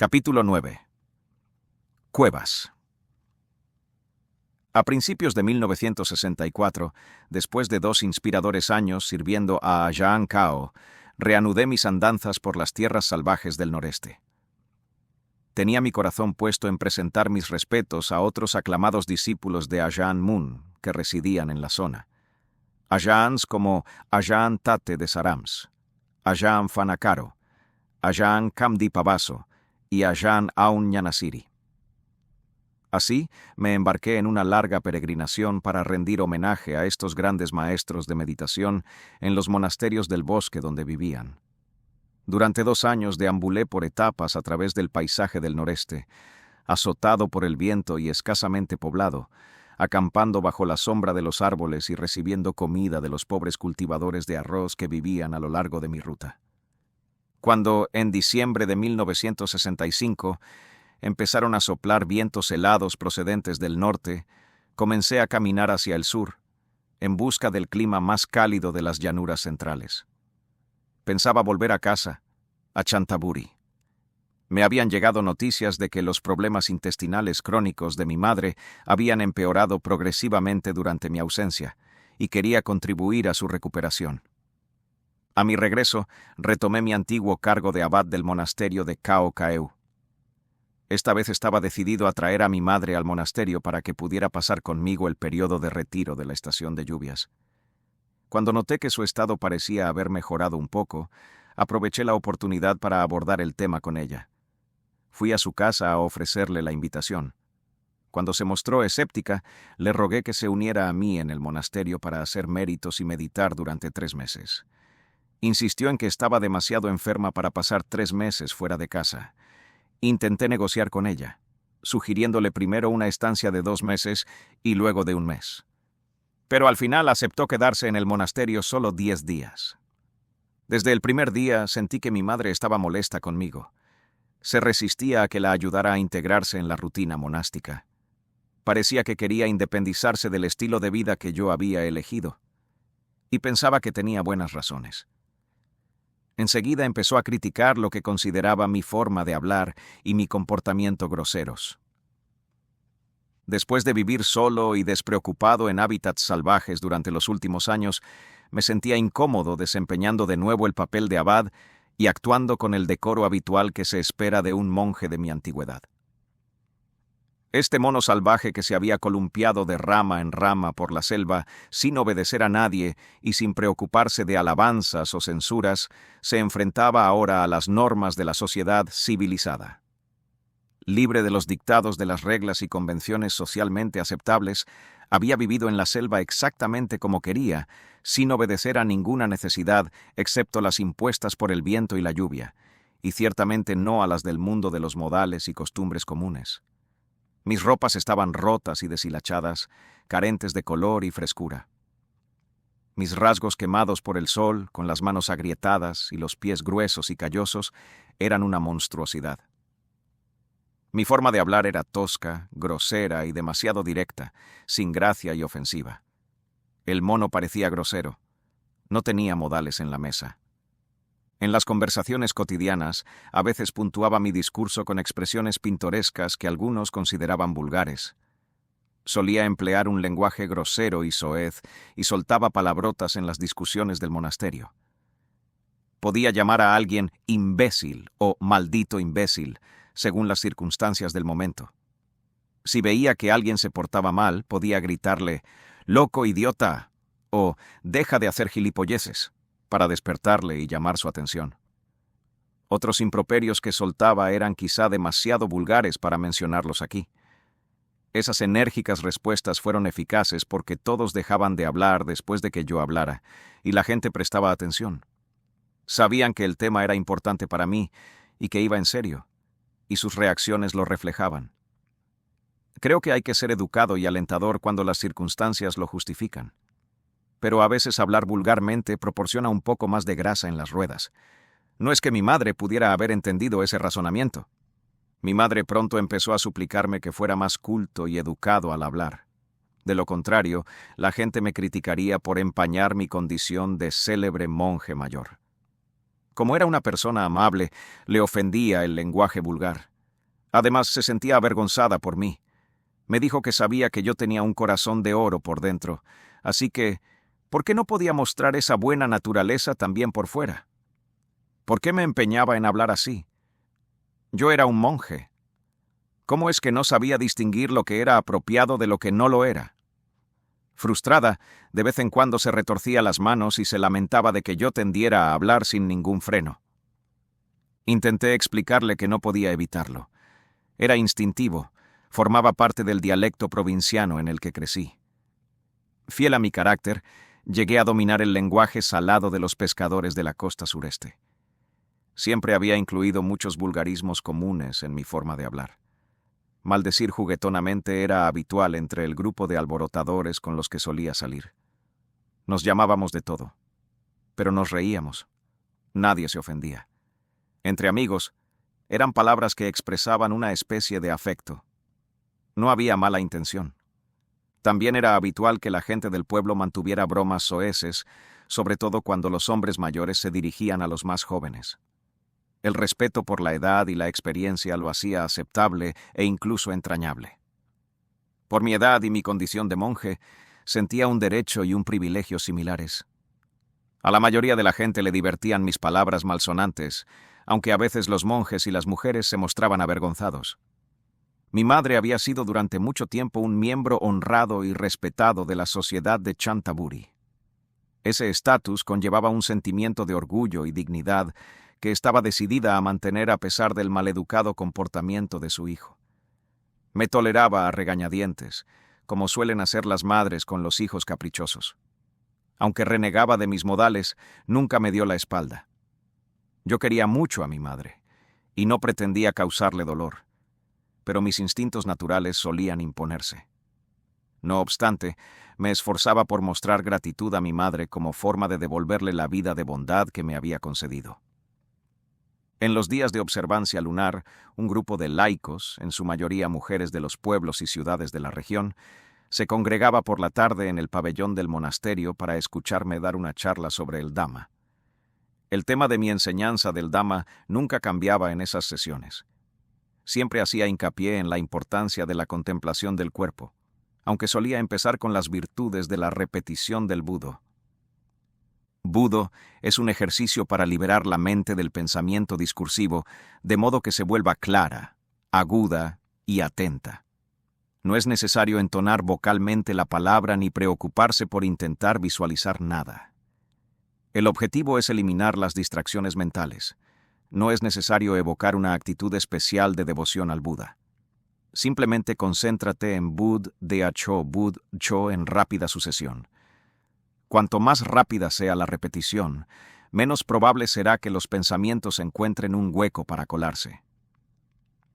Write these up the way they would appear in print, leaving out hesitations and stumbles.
Capítulo 9. Cuevas. A principios de 1964, después de 2 inspiradores años sirviendo a Ajaan Kao, reanudé mis andanzas por las tierras salvajes del noreste. Tenía mi corazón puesto en presentar mis respetos a otros aclamados discípulos de Ajaan Mun que residían en la zona. Ajaans como Ajaan Tate de Sarams, Ajaan Fanakaro, Ajaan Kamdi Pabaso y Ajaan Aun Ñanasiri. Así, me embarqué en una larga peregrinación para rendir homenaje a estos grandes maestros de meditación en los monasterios del bosque donde vivían. Durante 2 años deambulé por etapas a través del paisaje del noreste, azotado por el viento y escasamente poblado, acampando bajo la sombra de los árboles y recibiendo comida de los pobres cultivadores de arroz que vivían a lo largo de mi ruta. Cuando, en diciembre de 1965, empezaron a soplar vientos helados procedentes del norte, comencé a caminar hacia el sur, en busca del clima más cálido de las llanuras centrales. Pensaba volver a casa, a Chantaburi. Me habían llegado noticias de que los problemas intestinales crónicos de mi madre habían empeorado progresivamente durante mi ausencia, y quería contribuir a su recuperación. A mi regreso, retomé mi antiguo cargo de abad del monasterio de Khao Kaeu. Esta vez estaba decidido a traer a mi madre al monasterio para que pudiera pasar conmigo el periodo de retiro de la estación de lluvias. Cuando noté que su estado parecía haber mejorado un poco, aproveché la oportunidad para abordar el tema con ella. Fui a su casa a ofrecerle la invitación. Cuando se mostró escéptica, le rogué que se uniera a mí en el monasterio para hacer méritos y meditar durante 3 meses. Insistió en que estaba demasiado enferma para pasar 3 meses fuera de casa. Intenté negociar con ella, sugiriéndole primero una estancia de 2 meses y luego de 1 mes. Pero al final aceptó quedarse en el monasterio solo 10 días. Desde el primer día sentí que mi madre estaba molesta conmigo. Se resistía a que la ayudara a integrarse en la rutina monástica. Parecía que quería independizarse del estilo de vida que yo había elegido. Y pensaba que tenía buenas razones. Enseguida empezó a criticar lo que consideraba mi forma de hablar y mi comportamiento groseros. Después de vivir solo y despreocupado en hábitats salvajes durante los últimos años, me sentía incómodo desempeñando de nuevo el papel de abad y actuando con el decoro habitual que se espera de un monje de mi antigüedad. Este mono salvaje que se había columpiado de rama en rama por la selva, sin obedecer a nadie y sin preocuparse de alabanzas o censuras, se enfrentaba ahora a las normas de la sociedad civilizada. Libre de los dictados de las reglas y convenciones socialmente aceptables, había vivido en la selva exactamente como quería, sin obedecer a ninguna necesidad excepto las impuestas por el viento y la lluvia, y ciertamente no a las del mundo de los modales y costumbres comunes. Mis ropas estaban rotas y deshilachadas, carentes de color y frescura. Mis rasgos quemados por el sol, con las manos agrietadas y los pies gruesos y callosos, eran una monstruosidad. Mi forma de hablar era tosca, grosera y demasiado directa, sin gracia y ofensiva. El mono parecía grosero. No tenía modales en la mesa. En las conversaciones cotidianas, a veces puntuaba mi discurso con expresiones pintorescas que algunos consideraban vulgares. Solía emplear un lenguaje grosero y soez y soltaba palabrotas en las discusiones del monasterio. Podía llamar a alguien imbécil o maldito imbécil, según las circunstancias del momento. Si veía que alguien se portaba mal, podía gritarle «loco idiota» o «deja de hacer gilipolleces», para despertarle y llamar su atención. Otros improperios que soltaba eran quizá demasiado vulgares para mencionarlos aquí. Esas enérgicas respuestas fueron eficaces porque todos dejaban de hablar después de que yo hablara, y la gente prestaba atención. Sabían que el tema era importante para mí y que iba en serio, y sus reacciones lo reflejaban. Creo que hay que ser educado y alentador cuando las circunstancias lo justifican. Pero a veces hablar vulgarmente proporciona un poco más de grasa en las ruedas. No es que mi madre pudiera haber entendido ese razonamiento. Mi madre pronto empezó a suplicarme que fuera más culto y educado al hablar. De lo contrario, la gente me criticaría por empañar mi condición de célebre monje mayor. Como era una persona amable, le ofendía el lenguaje vulgar. Además, se sentía avergonzada por mí. Me dijo que sabía que yo tenía un corazón de oro por dentro, así que, ¿por qué no podía mostrar esa buena naturaleza también por fuera? ¿Por qué me empeñaba en hablar así? Yo era un monje. ¿Cómo es que no sabía distinguir lo que era apropiado de lo que no lo era? Frustrada, de vez en cuando se retorcía las manos y se lamentaba de que yo tendiera a hablar sin ningún freno. Intenté explicarle que no podía evitarlo. Era instintivo, formaba parte del dialecto provinciano en el que crecí. Fiel a mi carácter, llegué a dominar el lenguaje salado de los pescadores de la costa sureste. Siempre había incluido muchos vulgarismos comunes en mi forma de hablar. Maldecir juguetonamente era habitual entre el grupo de alborotadores con los que solía salir. Nos llamábamos de todo, pero nos reíamos. Nadie se ofendía. Entre amigos, eran palabras que expresaban una especie de afecto. No había mala intención. También era habitual que la gente del pueblo mantuviera bromas soeces, sobre todo cuando los hombres mayores se dirigían a los más jóvenes. El respeto por la edad y la experiencia lo hacía aceptable e incluso entrañable. Por mi edad y mi condición de monje, sentía un derecho y un privilegio similares. A la mayoría de la gente le divertían mis palabras malsonantes, aunque a veces los monjes y las mujeres se mostraban avergonzados. Mi madre había sido durante mucho tiempo un miembro honrado y respetado de la sociedad de Chantaburi. Ese estatus conllevaba un sentimiento de orgullo y dignidad que estaba decidida a mantener a pesar del maleducado comportamiento de su hijo. Me toleraba a regañadientes, como suelen hacer las madres con los hijos caprichosos. Aunque renegaba de mis modales, nunca me dio la espalda. Yo quería mucho a mi madre, y no pretendía causarle dolor, pero mis instintos naturales solían imponerse. No obstante, me esforzaba por mostrar gratitud a mi madre como forma de devolverle la vida de bondad que me había concedido. En los días de observancia lunar, un grupo de laicos, en su mayoría mujeres de los pueblos y ciudades de la región, se congregaba por la tarde en el pabellón del monasterio para escucharme dar una charla sobre el Dhamma. El tema de mi enseñanza del Dhamma nunca cambiaba en esas sesiones. Siempre hacía hincapié en la importancia de la contemplación del cuerpo, aunque solía empezar con las virtudes de la repetición del Budo. Budo es un ejercicio para liberar la mente del pensamiento discursivo, de modo que se vuelva clara, aguda y atenta. No es necesario entonar vocalmente la palabra ni preocuparse por intentar visualizar nada. El objetivo es eliminar las distracciones mentales. No es necesario evocar una actitud especial de devoción al Buda. Simplemente concéntrate en Bud Dea Cho Bud Cho en rápida sucesión. Cuanto más rápida sea la repetición, menos probable será que los pensamientos encuentren un hueco para colarse.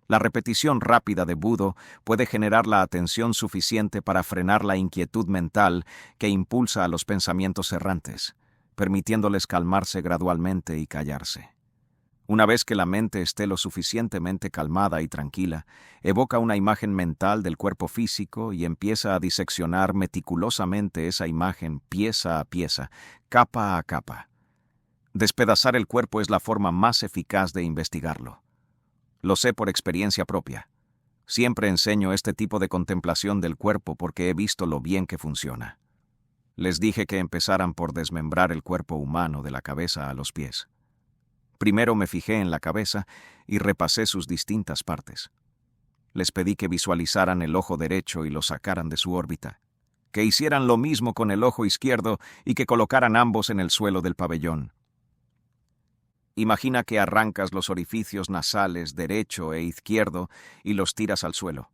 La repetición rápida de Budo puede generar la atención suficiente para frenar la inquietud mental que impulsa a los pensamientos errantes, permitiéndoles calmarse gradualmente y callarse. Una vez que la mente esté lo suficientemente calmada y tranquila, evoca una imagen mental del cuerpo físico y empieza a diseccionar meticulosamente esa imagen pieza a pieza, capa a capa. Despedazar el cuerpo es la forma más eficaz de investigarlo. Lo sé por experiencia propia. Siempre enseño este tipo de contemplación del cuerpo porque he visto lo bien que funciona. Les dije que empezaran por desmembrar el cuerpo humano de la cabeza a los pies. Primero me fijé en la cabeza y repasé sus distintas partes. Les pedí que visualizaran el ojo derecho y lo sacaran de su órbita, que hicieran lo mismo con el ojo izquierdo y que colocaran ambos en el suelo del pabellón. Imagina que arrancas los orificios nasales derecho e izquierdo y los tiras al suelo.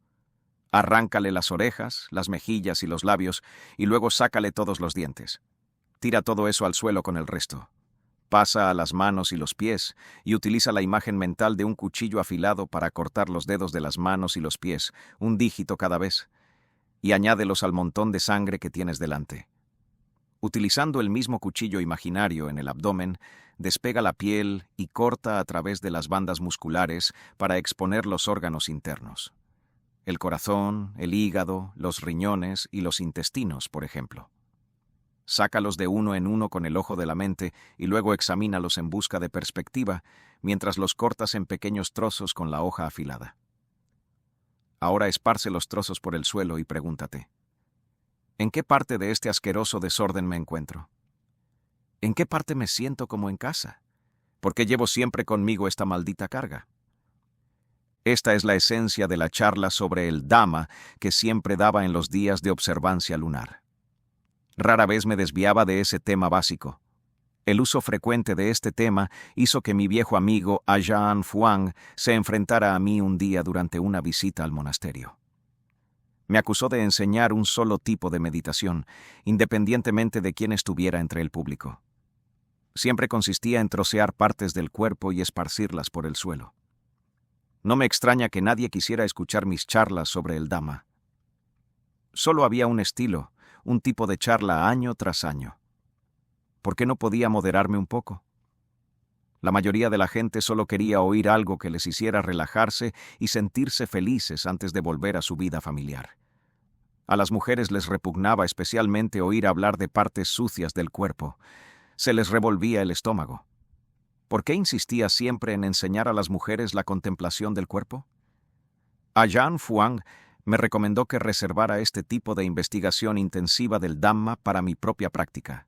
Arráncale las orejas, las mejillas y los labios y luego sácale todos los dientes. Tira todo eso al suelo con el resto. Pasa a las manos y los pies y utiliza la imagen mental de un cuchillo afilado para cortar los dedos de las manos y los pies, un dígito cada vez, y añádelos al montón de sangre que tienes delante. Utilizando el mismo cuchillo imaginario en el abdomen, despega la piel y corta a través de las bandas musculares para exponer los órganos internos. El corazón, el hígado, los riñones y los intestinos, por ejemplo. Sácalos de uno en uno con el ojo de la mente y luego examínalos en busca de perspectiva, mientras los cortas en pequeños trozos con la hoja afilada. Ahora esparce los trozos por el suelo y pregúntate: ¿en qué parte de este asqueroso desorden me encuentro? ¿En qué parte me siento como en casa? ¿Por qué llevo siempre conmigo esta maldita carga? Esta es la esencia de la charla sobre el Dhamma que siempre daba en los días de observancia lunar. Rara vez me desviaba de ese tema básico. El uso frecuente de este tema hizo que mi viejo amigo Ajahn Fuang se enfrentara a mí un día durante una visita al monasterio. Me acusó de enseñar un solo tipo de meditación, independientemente de quién estuviera entre el público. Siempre consistía en trocear partes del cuerpo y esparcirlas por el suelo. No me extraña que nadie quisiera escuchar mis charlas sobre el Dhamma. Solo había un estilo, un tipo de charla año tras año. ¿Por qué no podía moderarme un poco? La mayoría de la gente solo quería oír algo que les hiciera relajarse y sentirse felices antes de volver a su vida familiar. A las mujeres les repugnaba especialmente oír hablar de partes sucias del cuerpo. Se les revolvía el estómago. ¿Por qué insistía siempre en enseñar a las mujeres la contemplación del cuerpo? Ajahn Fuang me recomendó que reservara este tipo de investigación intensiva del Dhamma para mi propia práctica.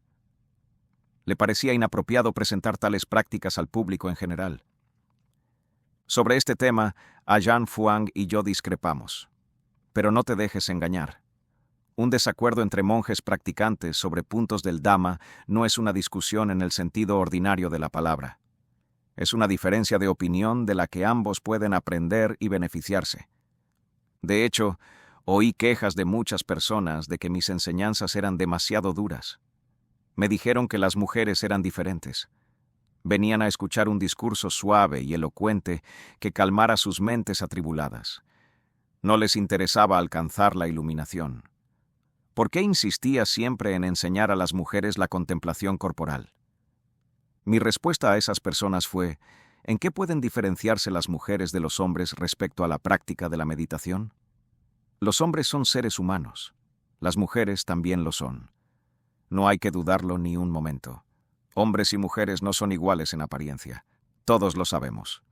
Le parecía inapropiado presentar tales prácticas al público en general. Sobre este tema, Ajahn Fuang y yo discrepamos. Pero no te dejes engañar. Un desacuerdo entre monjes practicantes sobre puntos del Dhamma no es una discusión en el sentido ordinario de la palabra. Es una diferencia de opinión de la que ambos pueden aprender y beneficiarse. De hecho, oí quejas de muchas personas de que mis enseñanzas eran demasiado duras. Me dijeron que las mujeres eran diferentes. Venían a escuchar un discurso suave y elocuente que calmara sus mentes atribuladas. No les interesaba alcanzar la iluminación. ¿Por qué insistía siempre en enseñar a las mujeres la contemplación corporal? Mi respuesta a esas personas fue: ¿en qué pueden diferenciarse las mujeres de los hombres respecto a la práctica de la meditación? Los hombres son seres humanos. Las mujeres también lo son. No hay que dudarlo ni un momento. Hombres y mujeres no son iguales en apariencia. Todos lo sabemos.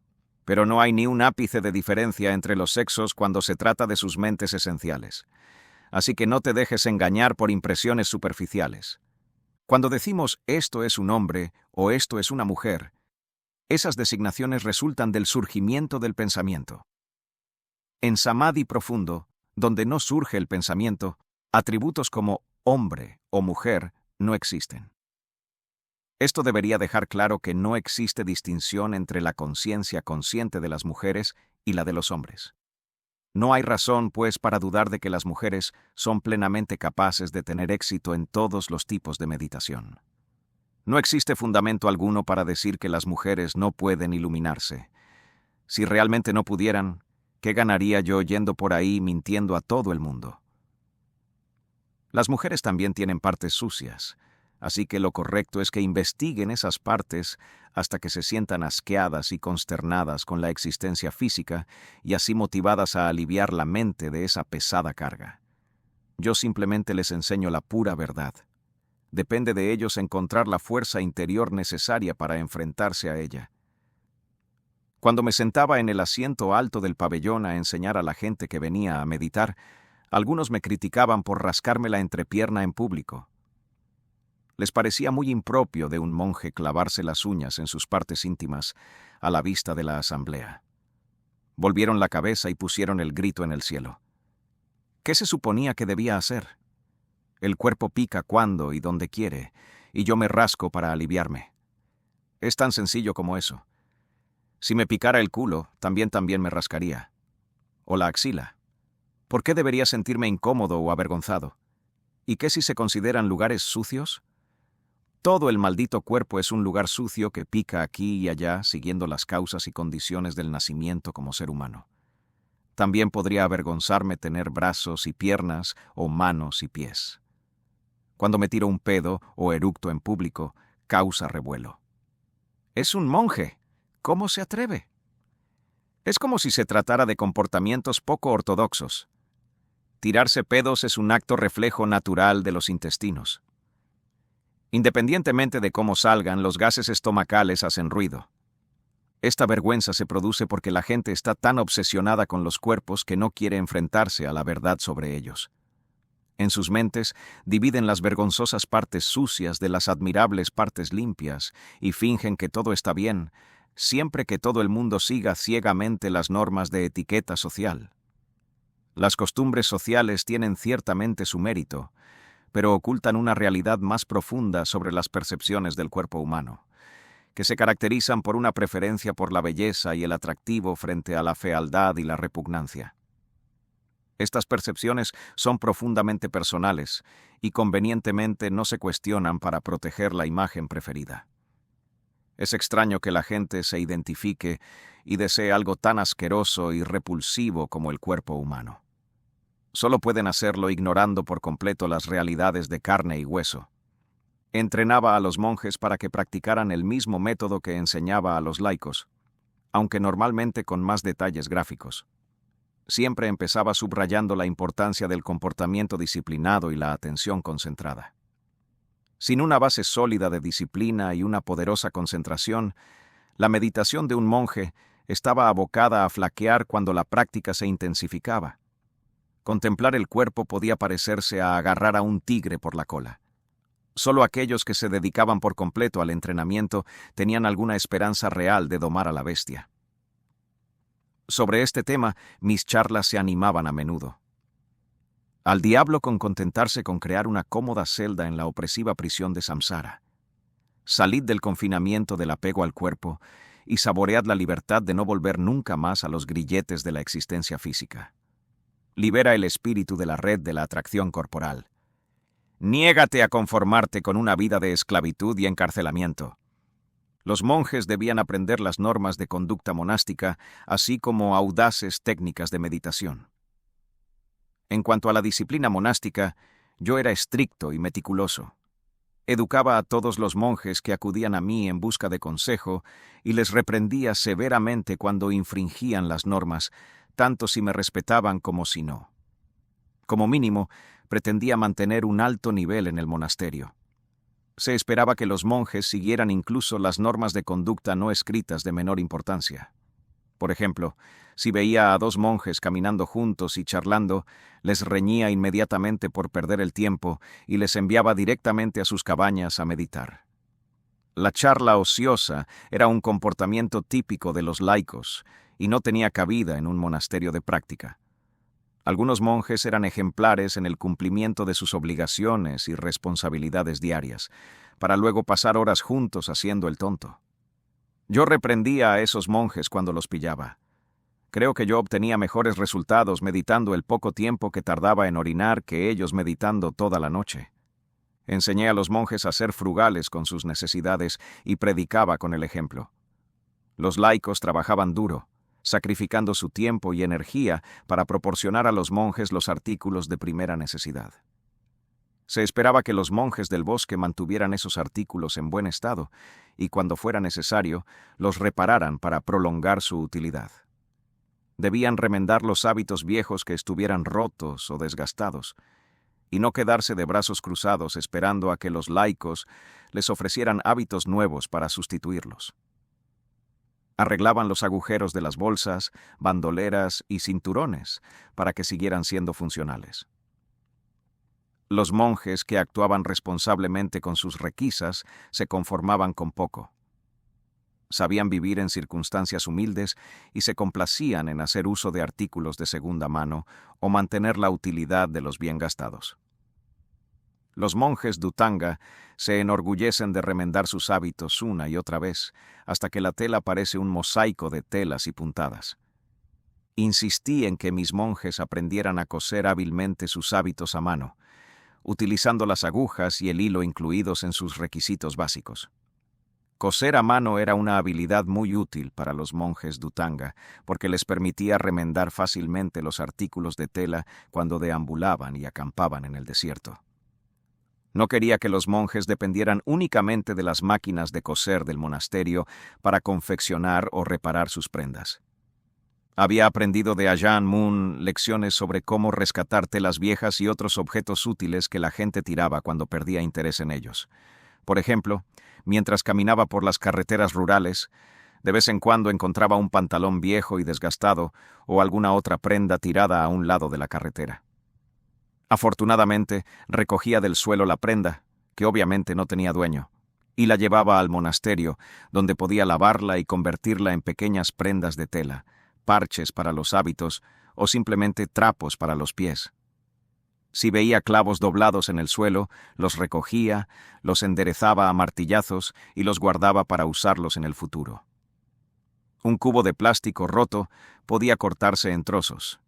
Pero no hay ni un ápice de diferencia entre los sexos cuando se trata de sus mentes esenciales. Así que no te dejes engañar por impresiones superficiales. Cuando decimos esto es un hombre o esto es una mujer, esas designaciones resultan del surgimiento del pensamiento. En samadhi profundo, donde no surge el pensamiento, atributos como hombre o mujer no existen. Esto debería dejar claro que no existe distinción entre la conciencia consciente de las mujeres y la de los hombres. No hay razón, pues, para dudar de que las mujeres son plenamente capaces de tener éxito en todos los tipos de meditación. No existe fundamento alguno para decir que las mujeres no pueden iluminarse. Si realmente no pudieran, ¿qué ganaría yo yendo por ahí mintiendo a todo el mundo? Las mujeres también tienen partes sucias, así que lo correcto es que investiguen esas partes hasta que se sientan asqueadas y consternadas con la existencia física y así motivadas a aliviar la mente de esa pesada carga. Yo simplemente les enseño la pura verdad. Depende de ellos encontrar la fuerza interior necesaria para enfrentarse a ella. Cuando me sentaba en el asiento alto del pabellón a enseñar a la gente que venía a meditar, algunos me criticaban por rascarme la entrepierna en público. Les parecía muy impropio de un monje clavarse las uñas en sus partes íntimas a la vista de la asamblea. Volvieron la cabeza y pusieron el grito en el cielo. ¿Qué se suponía que debía hacer? El cuerpo pica cuando y donde quiere, y yo me rasco para aliviarme. Es tan sencillo como eso. Si me picara el culo, también me rascaría. O la axila. ¿Por qué debería sentirme incómodo o avergonzado? ¿Y qué si se consideran lugares sucios? Todo el maldito cuerpo es un lugar sucio que pica aquí y allá siguiendo las causas y condiciones del nacimiento como ser humano. También podría avergonzarme tener brazos y piernas o manos y pies. Cuando me tiro un pedo o eructo en público, causa revuelo. Es un monje. ¿Cómo se atreve? Es como si se tratara de comportamientos poco ortodoxos. Tirarse pedos es un acto reflejo natural de los intestinos. Independientemente de cómo salgan, los gases estomacales hacen ruido. Esta vergüenza se produce porque la gente está tan obsesionada con los cuerpos que no quiere enfrentarse a la verdad sobre ellos. En sus mentes dividen las vergonzosas partes sucias de las admirables partes limpias y fingen que todo está bien, siempre que todo el mundo siga ciegamente las normas de etiqueta social. Las costumbres sociales tienen ciertamente su mérito, pero ocultan una realidad más profunda sobre las percepciones del cuerpo humano, que se caracterizan por una preferencia por la belleza y el atractivo frente a la fealdad y la repugnancia. Estas percepciones son profundamente personales y convenientemente no se cuestionan para proteger la imagen preferida. Es extraño que la gente se identifique y desee algo tan asqueroso y repulsivo como el cuerpo humano. Solo pueden hacerlo ignorando por completo las realidades de carne y hueso. Entrenaba a los monjes para que practicaran el mismo método que enseñaba a los laicos, aunque normalmente con más detalles gráficos. Siempre empezaba subrayando la importancia del comportamiento disciplinado y la atención concentrada. Sin una base sólida de disciplina y una poderosa concentración, la meditación de un monje estaba abocada a flaquear cuando la práctica se intensificaba. Contemplar el cuerpo podía parecerse a agarrar a un tigre por la cola. Solo aquellos que se dedicaban por completo al entrenamiento tenían alguna esperanza real de domar a la bestia. Sobre este tema, mis charlas se animaban a menudo. Al diablo con contentarse con crear una cómoda celda en la opresiva prisión de Samsara. Salid del confinamiento del apego al cuerpo y saboread la libertad de no volver nunca más a los grilletes de la existencia física. Libera el espíritu de la red de la atracción corporal. Niégate a conformarte con una vida de esclavitud y encarcelamiento. Los monjes debían aprender las normas de conducta monástica, así como audaces técnicas de meditación. En cuanto a la disciplina monástica, yo era estricto y meticuloso. Educaba a todos los monjes que acudían a mí en busca de consejo y les reprendía severamente cuando infringían las normas, tanto si me respetaban como si no. Como mínimo, pretendía mantener un alto nivel en el monasterio. Se esperaba que los monjes siguieran incluso las normas de conducta no escritas de menor importancia. Por ejemplo, si veía a dos monjes caminando juntos y charlando, les reñía inmediatamente por perder el tiempo y les enviaba directamente a sus cabañas a meditar. La charla ociosa era un comportamiento típico de los laicos y no tenía cabida en un monasterio de práctica. Algunos monjes eran ejemplares en el cumplimiento de sus obligaciones y responsabilidades diarias, para luego pasar horas juntos haciendo el tonto. Yo reprendía a esos monjes cuando los pillaba. Creo que yo obtenía mejores resultados meditando el poco tiempo que tardaba en orinar que ellos meditando toda la noche. Enseñé a los monjes a ser frugales con sus necesidades y predicaba con el ejemplo. Los laicos trabajaban duro, sacrificando su tiempo y energía para proporcionar a los monjes los artículos de primera necesidad. Se esperaba que los monjes del bosque mantuvieran esos artículos en buen estado y, cuando fuera necesario, los repararan para prolongar su utilidad. Debían remendar los hábitos viejos que estuvieran rotos o desgastados, y no quedarse de brazos cruzados esperando a que los laicos les ofrecieran hábitos nuevos para sustituirlos. Arreglaban los agujeros de las bolsas, bandoleras y cinturones para que siguieran siendo funcionales. Los monjes que actuaban responsablemente con sus requisas se conformaban con poco. Sabían vivir en circunstancias humildes y se complacían en hacer uso de artículos de segunda mano o mantener la utilidad de los bien gastados. Los monjes Dhutanga se enorgullecen de remendar sus hábitos una y otra vez, hasta que la tela parece un mosaico de telas y puntadas. Insistí en que mis monjes aprendieran a coser hábilmente sus hábitos a mano, utilizando las agujas y el hilo incluidos en sus requisitos básicos. Coser a mano era una habilidad muy útil para los monjes Dhutanga, porque les permitía remendar fácilmente los artículos de tela cuando deambulaban y acampaban en el desierto. No quería que los monjes dependieran únicamente de las máquinas de coser del monasterio para confeccionar o reparar sus prendas. Había aprendido de Ajahn Mun lecciones sobre cómo rescatar telas viejas y otros objetos útiles que la gente tiraba cuando perdía interés en ellos. Por ejemplo, mientras caminaba por las carreteras rurales, de vez en cuando encontraba un pantalón viejo y desgastado o alguna otra prenda tirada a un lado de la carretera. Afortunadamente, recogía del suelo la prenda, que obviamente no tenía dueño, y la llevaba al monasterio, donde podía lavarla y convertirla en pequeñas prendas de tela, parches para los hábitos o simplemente trapos para los pies. Si veía clavos doblados en el suelo, los recogía, los enderezaba a martillazos y los guardaba para usarlos en el futuro. Un cubo de plástico roto podía cortarse en trozos,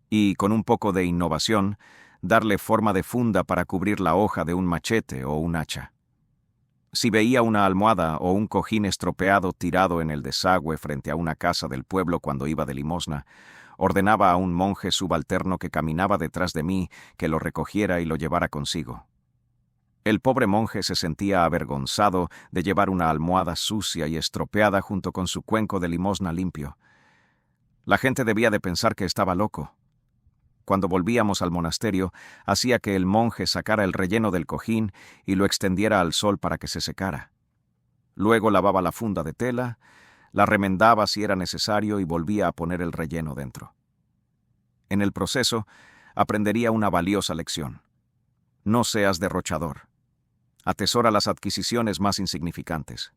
y, con un poco de innovación, darle forma de funda para cubrir la hoja de un machete o un hacha. Si veía una almohada o un cojín estropeado tirado en el desagüe frente a una casa del pueblo cuando iba de limosna, ordenaba a un monje subalterno que caminaba detrás de mí que lo recogiera y lo llevara consigo. El pobre monje se sentía avergonzado de llevar una almohada sucia y estropeada junto con su cuenco de limosna limpio. La gente debía de pensar que estaba loco. Cuando volvíamos al monasterio, hacía que el monje sacara el relleno del cojín y lo extendiera al sol para que se secara. Luego lavaba la funda de tela, la remendaba si era necesario y volvía a poner el relleno dentro. En el proceso, aprendería una valiosa lección. No seas derrochador. Atesora las adquisiciones más insignificantes.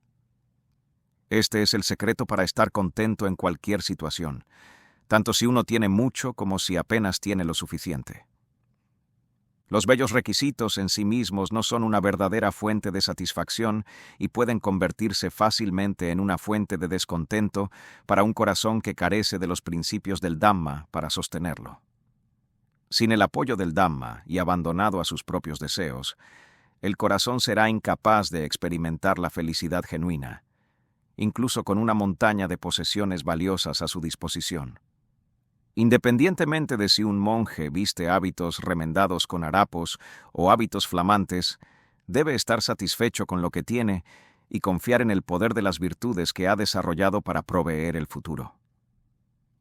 Este es el secreto para estar contento en cualquier situación, tanto si uno tiene mucho como si apenas tiene lo suficiente. Los bellos requisitos en sí mismos no son una verdadera fuente de satisfacción y pueden convertirse fácilmente en una fuente de descontento para un corazón que carece de los principios del Dhamma para sostenerlo. Sin el apoyo del Dhamma y abandonado a sus propios deseos, el corazón será incapaz de experimentar la felicidad genuina, incluso con una montaña de posesiones valiosas a su disposición. Independientemente de si un monje viste hábitos remendados con harapos o hábitos flamantes, debe estar satisfecho con lo que tiene y confiar en el poder de las virtudes que ha desarrollado para proveer el futuro.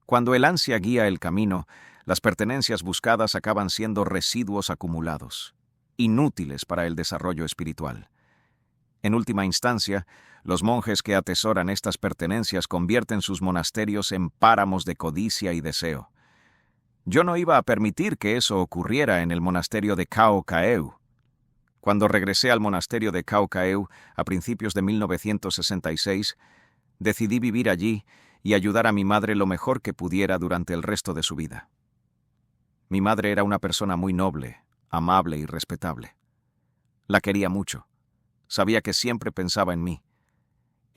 Cuando el ansia guía el camino, las pertenencias buscadas acaban siendo residuos acumulados, inútiles para el desarrollo espiritual. En última instancia, los monjes que atesoran estas pertenencias convierten sus monasterios en páramos de codicia y deseo. Yo no iba a permitir que eso ocurriera en el monasterio de Khao Kaeu. Cuando regresé al monasterio de Khao Kaeu a principios de 1966, decidí vivir allí y ayudar a mi madre lo mejor que pudiera durante el resto de su vida. Mi madre era una persona muy noble, amable y respetable. La quería mucho. Sabía que siempre pensaba en mí.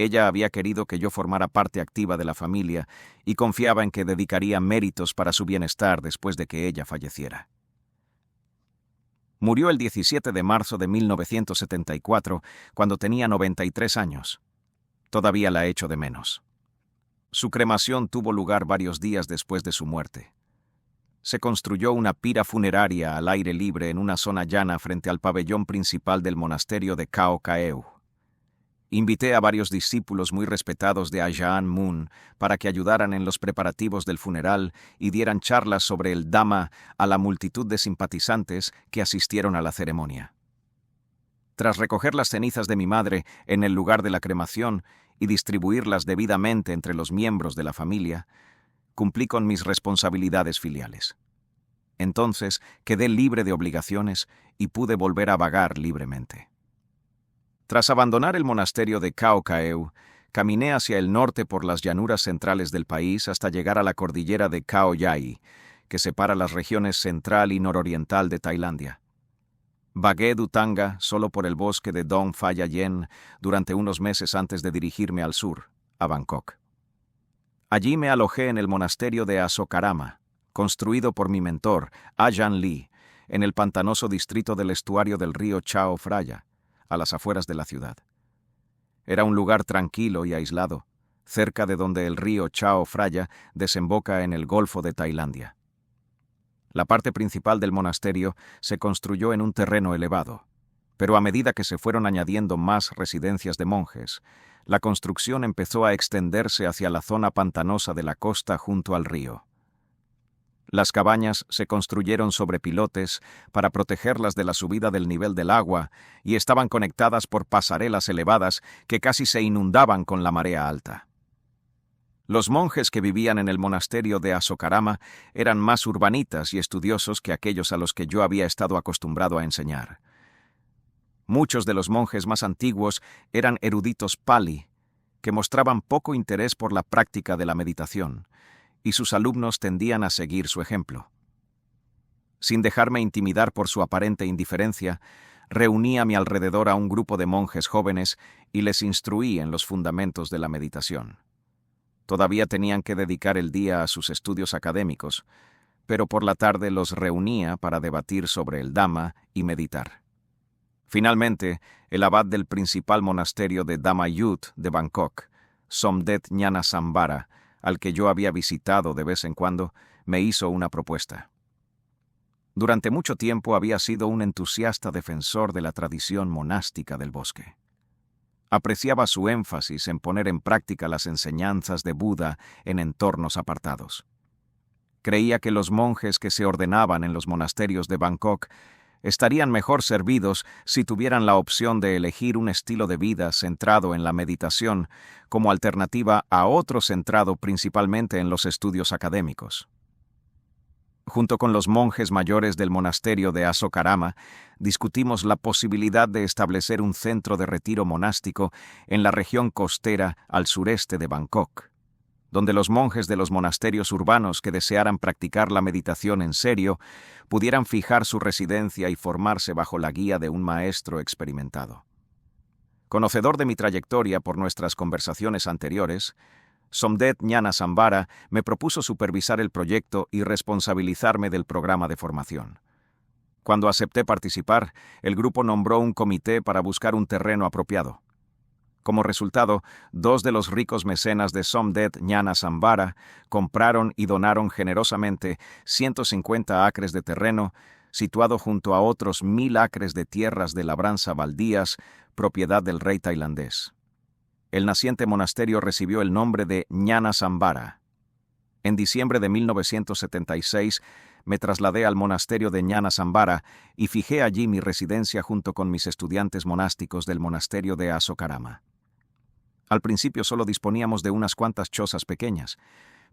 Ella había querido que yo formara parte activa de la familia y confiaba en que dedicaría méritos para su bienestar después de que ella falleciera. Murió el 17 de marzo de 1974, cuando tenía 93 años. Todavía la echo de menos. Su cremación tuvo lugar varios días después de su muerte. Se construyó una pira funeraria al aire libre en una zona llana frente al pabellón principal del monasterio de Khao Kaeu. Invité a varios discípulos muy respetados de Ajahn Mun para que ayudaran en los preparativos del funeral y dieran charlas sobre el Dhamma a la multitud de simpatizantes que asistieron a la ceremonia. Tras recoger las cenizas de mi madre en el lugar de la cremación y distribuirlas debidamente entre los miembros de la familia, cumplí con mis responsabilidades filiales. Entonces quedé libre de obligaciones y pude volver a vagar libremente. Tras abandonar el monasterio de Khao Kaeu, caminé hacia el norte por las llanuras centrales del país hasta llegar a la cordillera de Khao Yai, que separa las regiones central y nororiental de Tailandia. Vagué Dutanga solo por el bosque de Dong Phaya Yen durante unos meses antes de dirigirme al sur, a Bangkok. Allí me alojé en el monasterio de Asokarama, construido por mi mentor, Ajahn Lee, en el pantanoso distrito del estuario del río Chao Phraya, a las afueras de la ciudad. Era un lugar tranquilo y aislado, cerca de donde el río Chao Phraya desemboca en el Golfo de Tailandia. La parte principal del monasterio se construyó en un terreno elevado, pero a medida que se fueron añadiendo más residencias de monjes, la construcción empezó a extenderse hacia la zona pantanosa de la costa junto al río. Las cabañas se construyeron sobre pilotes para protegerlas de la subida del nivel del agua y estaban conectadas por pasarelas elevadas que casi se inundaban con la marea alta. Los monjes que vivían en el monasterio de Asokarama eran más urbanitas y estudiosos que aquellos a los que yo había estado acostumbrado a enseñar. Muchos de los monjes más antiguos eran eruditos Pali, que mostraban poco interés por la práctica de la meditación, y sus alumnos tendían a seguir su ejemplo. Sin dejarme intimidar por su aparente indiferencia, reuní a mi alrededor a un grupo de monjes jóvenes y les instruí en los fundamentos de la meditación. Todavía tenían que dedicar el día a sus estudios académicos, pero por la tarde los reunía para debatir sobre el Dhamma y meditar. Finalmente, el abad del principal monasterio de Dhammayut de Bangkok, Somdet Ñanasambhara, al que yo había visitado de vez en cuando, me hizo una propuesta. Durante mucho tiempo había sido un entusiasta defensor de la tradición monástica del bosque. Apreciaba su énfasis en poner en práctica las enseñanzas de Buda en entornos apartados. Creía que los monjes que se ordenaban en los monasterios de Bangkok estarían mejor servidos si tuvieran la opción de elegir un estilo de vida centrado en la meditación como alternativa a otro centrado principalmente en los estudios académicos. Junto con los monjes mayores del monasterio de Asokarama, discutimos la posibilidad de establecer un centro de retiro monástico en la región costera al sureste de Bangkok, donde los monjes de los monasterios urbanos que desearan practicar la meditación en serio pudieran fijar su residencia y formarse bajo la guía de un maestro experimentado. Conocedor de mi trayectoria por nuestras conversaciones anteriores, Somdet Ñanasambhara me propuso supervisar el proyecto y responsabilizarme del programa de formación. Cuando acepté participar, el grupo nombró un comité para buscar un terreno apropiado. Como resultado, 2 de los ricos mecenas de Somdet Ñanasambhara compraron y donaron generosamente 150 acres de terreno, situado junto a otros 1000 acres de tierras de labranza baldías, propiedad del rey tailandés. El naciente monasterio recibió el nombre de Ñanasambhara. En diciembre de 1976 me trasladé al monasterio de Ñanasambhara y fijé allí mi residencia junto con mis estudiantes monásticos del monasterio de Asokarama. Al principio solo disponíamos de unas cuantas chozas pequeñas,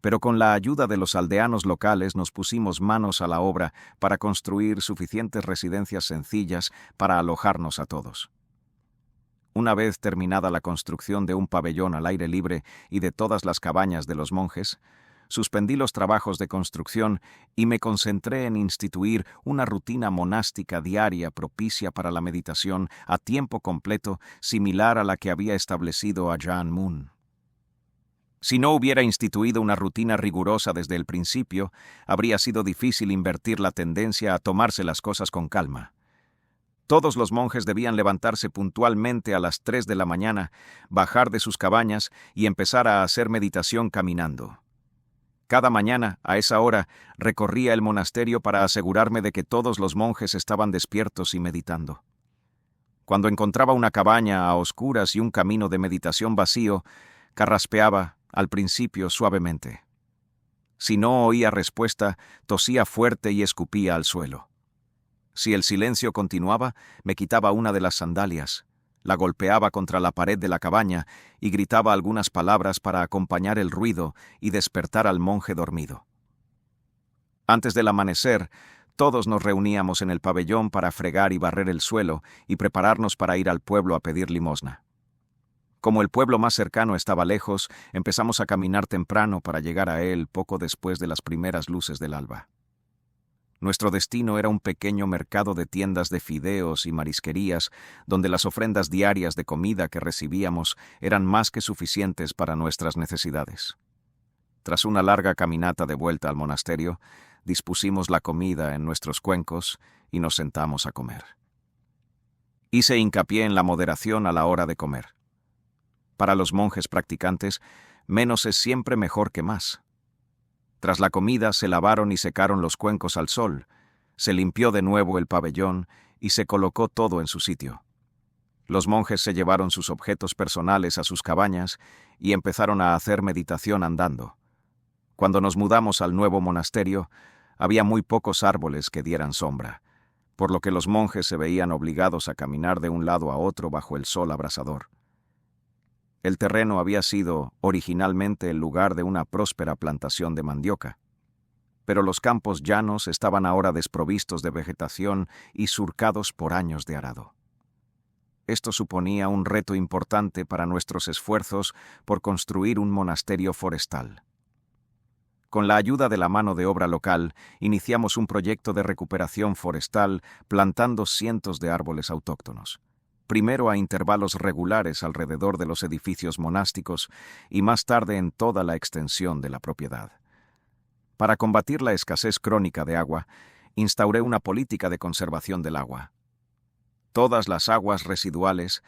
pero con la ayuda de los aldeanos locales nos pusimos manos a la obra para construir suficientes residencias sencillas para alojarnos a todos. Una vez terminada la construcción de un pabellón al aire libre y de todas las cabañas de los monjes, suspendí los trabajos de construcción y me concentré en instituir una rutina monástica diaria propicia para la meditación a tiempo completo, similar a la que había establecido Ajahn Mun. Si no hubiera instituido una rutina rigurosa desde el principio, habría sido difícil invertir la tendencia a tomarse las cosas con calma. Todos los monjes debían levantarse puntualmente a las 3 de la mañana, bajar de sus cabañas y empezar a hacer meditación caminando. Cada mañana, a esa hora, recorría el monasterio para asegurarme de que todos los monjes estaban despiertos y meditando. Cuando encontraba una cabaña a oscuras y un camino de meditación vacío, carraspeaba, al principio suavemente. Si no oía respuesta, tosía fuerte y escupía al suelo. Si el silencio continuaba, me quitaba una de las sandalias, la golpeaba contra la pared de la cabaña y gritaba algunas palabras para acompañar el ruido y despertar al monje dormido. Antes del amanecer, todos nos reuníamos en el pabellón para fregar y barrer el suelo y prepararnos para ir al pueblo a pedir limosna. Como el pueblo más cercano estaba lejos, empezamos a caminar temprano para llegar a él poco después de las primeras luces del alba. Nuestro destino era un pequeño mercado de tiendas de fideos y marisquerías, donde las ofrendas diarias de comida que recibíamos eran más que suficientes para nuestras necesidades. Tras una larga caminata de vuelta al monasterio, dispusimos la comida en nuestros cuencos y nos sentamos a comer. Hice hincapié en la moderación a la hora de comer. Para los monjes practicantes, menos es siempre mejor que más. Tras la comida se lavaron y secaron los cuencos al sol, se limpió de nuevo el pabellón y se colocó todo en su sitio. Los monjes se llevaron sus objetos personales a sus cabañas y empezaron a hacer meditación andando. Cuando nos mudamos al nuevo monasterio, Había muy pocos árboles que dieran sombra, por lo que los monjes se veían obligados a caminar de un lado a otro bajo el sol abrasador. El terreno había sido originalmente el lugar de una próspera plantación de mandioca, pero los campos llanos estaban ahora desprovistos de vegetación y surcados por años de arado. Esto suponía un reto importante para nuestros esfuerzos por construir un monasterio forestal. Con la ayuda de la mano de obra local, iniciamos un proyecto de recuperación forestal plantando cientos de árboles autóctonos, primero a intervalos regulares alrededor de los edificios monásticos y más tarde en toda la extensión de la propiedad. Para combatir la escasez crónica de agua, instauré una política de conservación del agua. Todas las aguas residuales,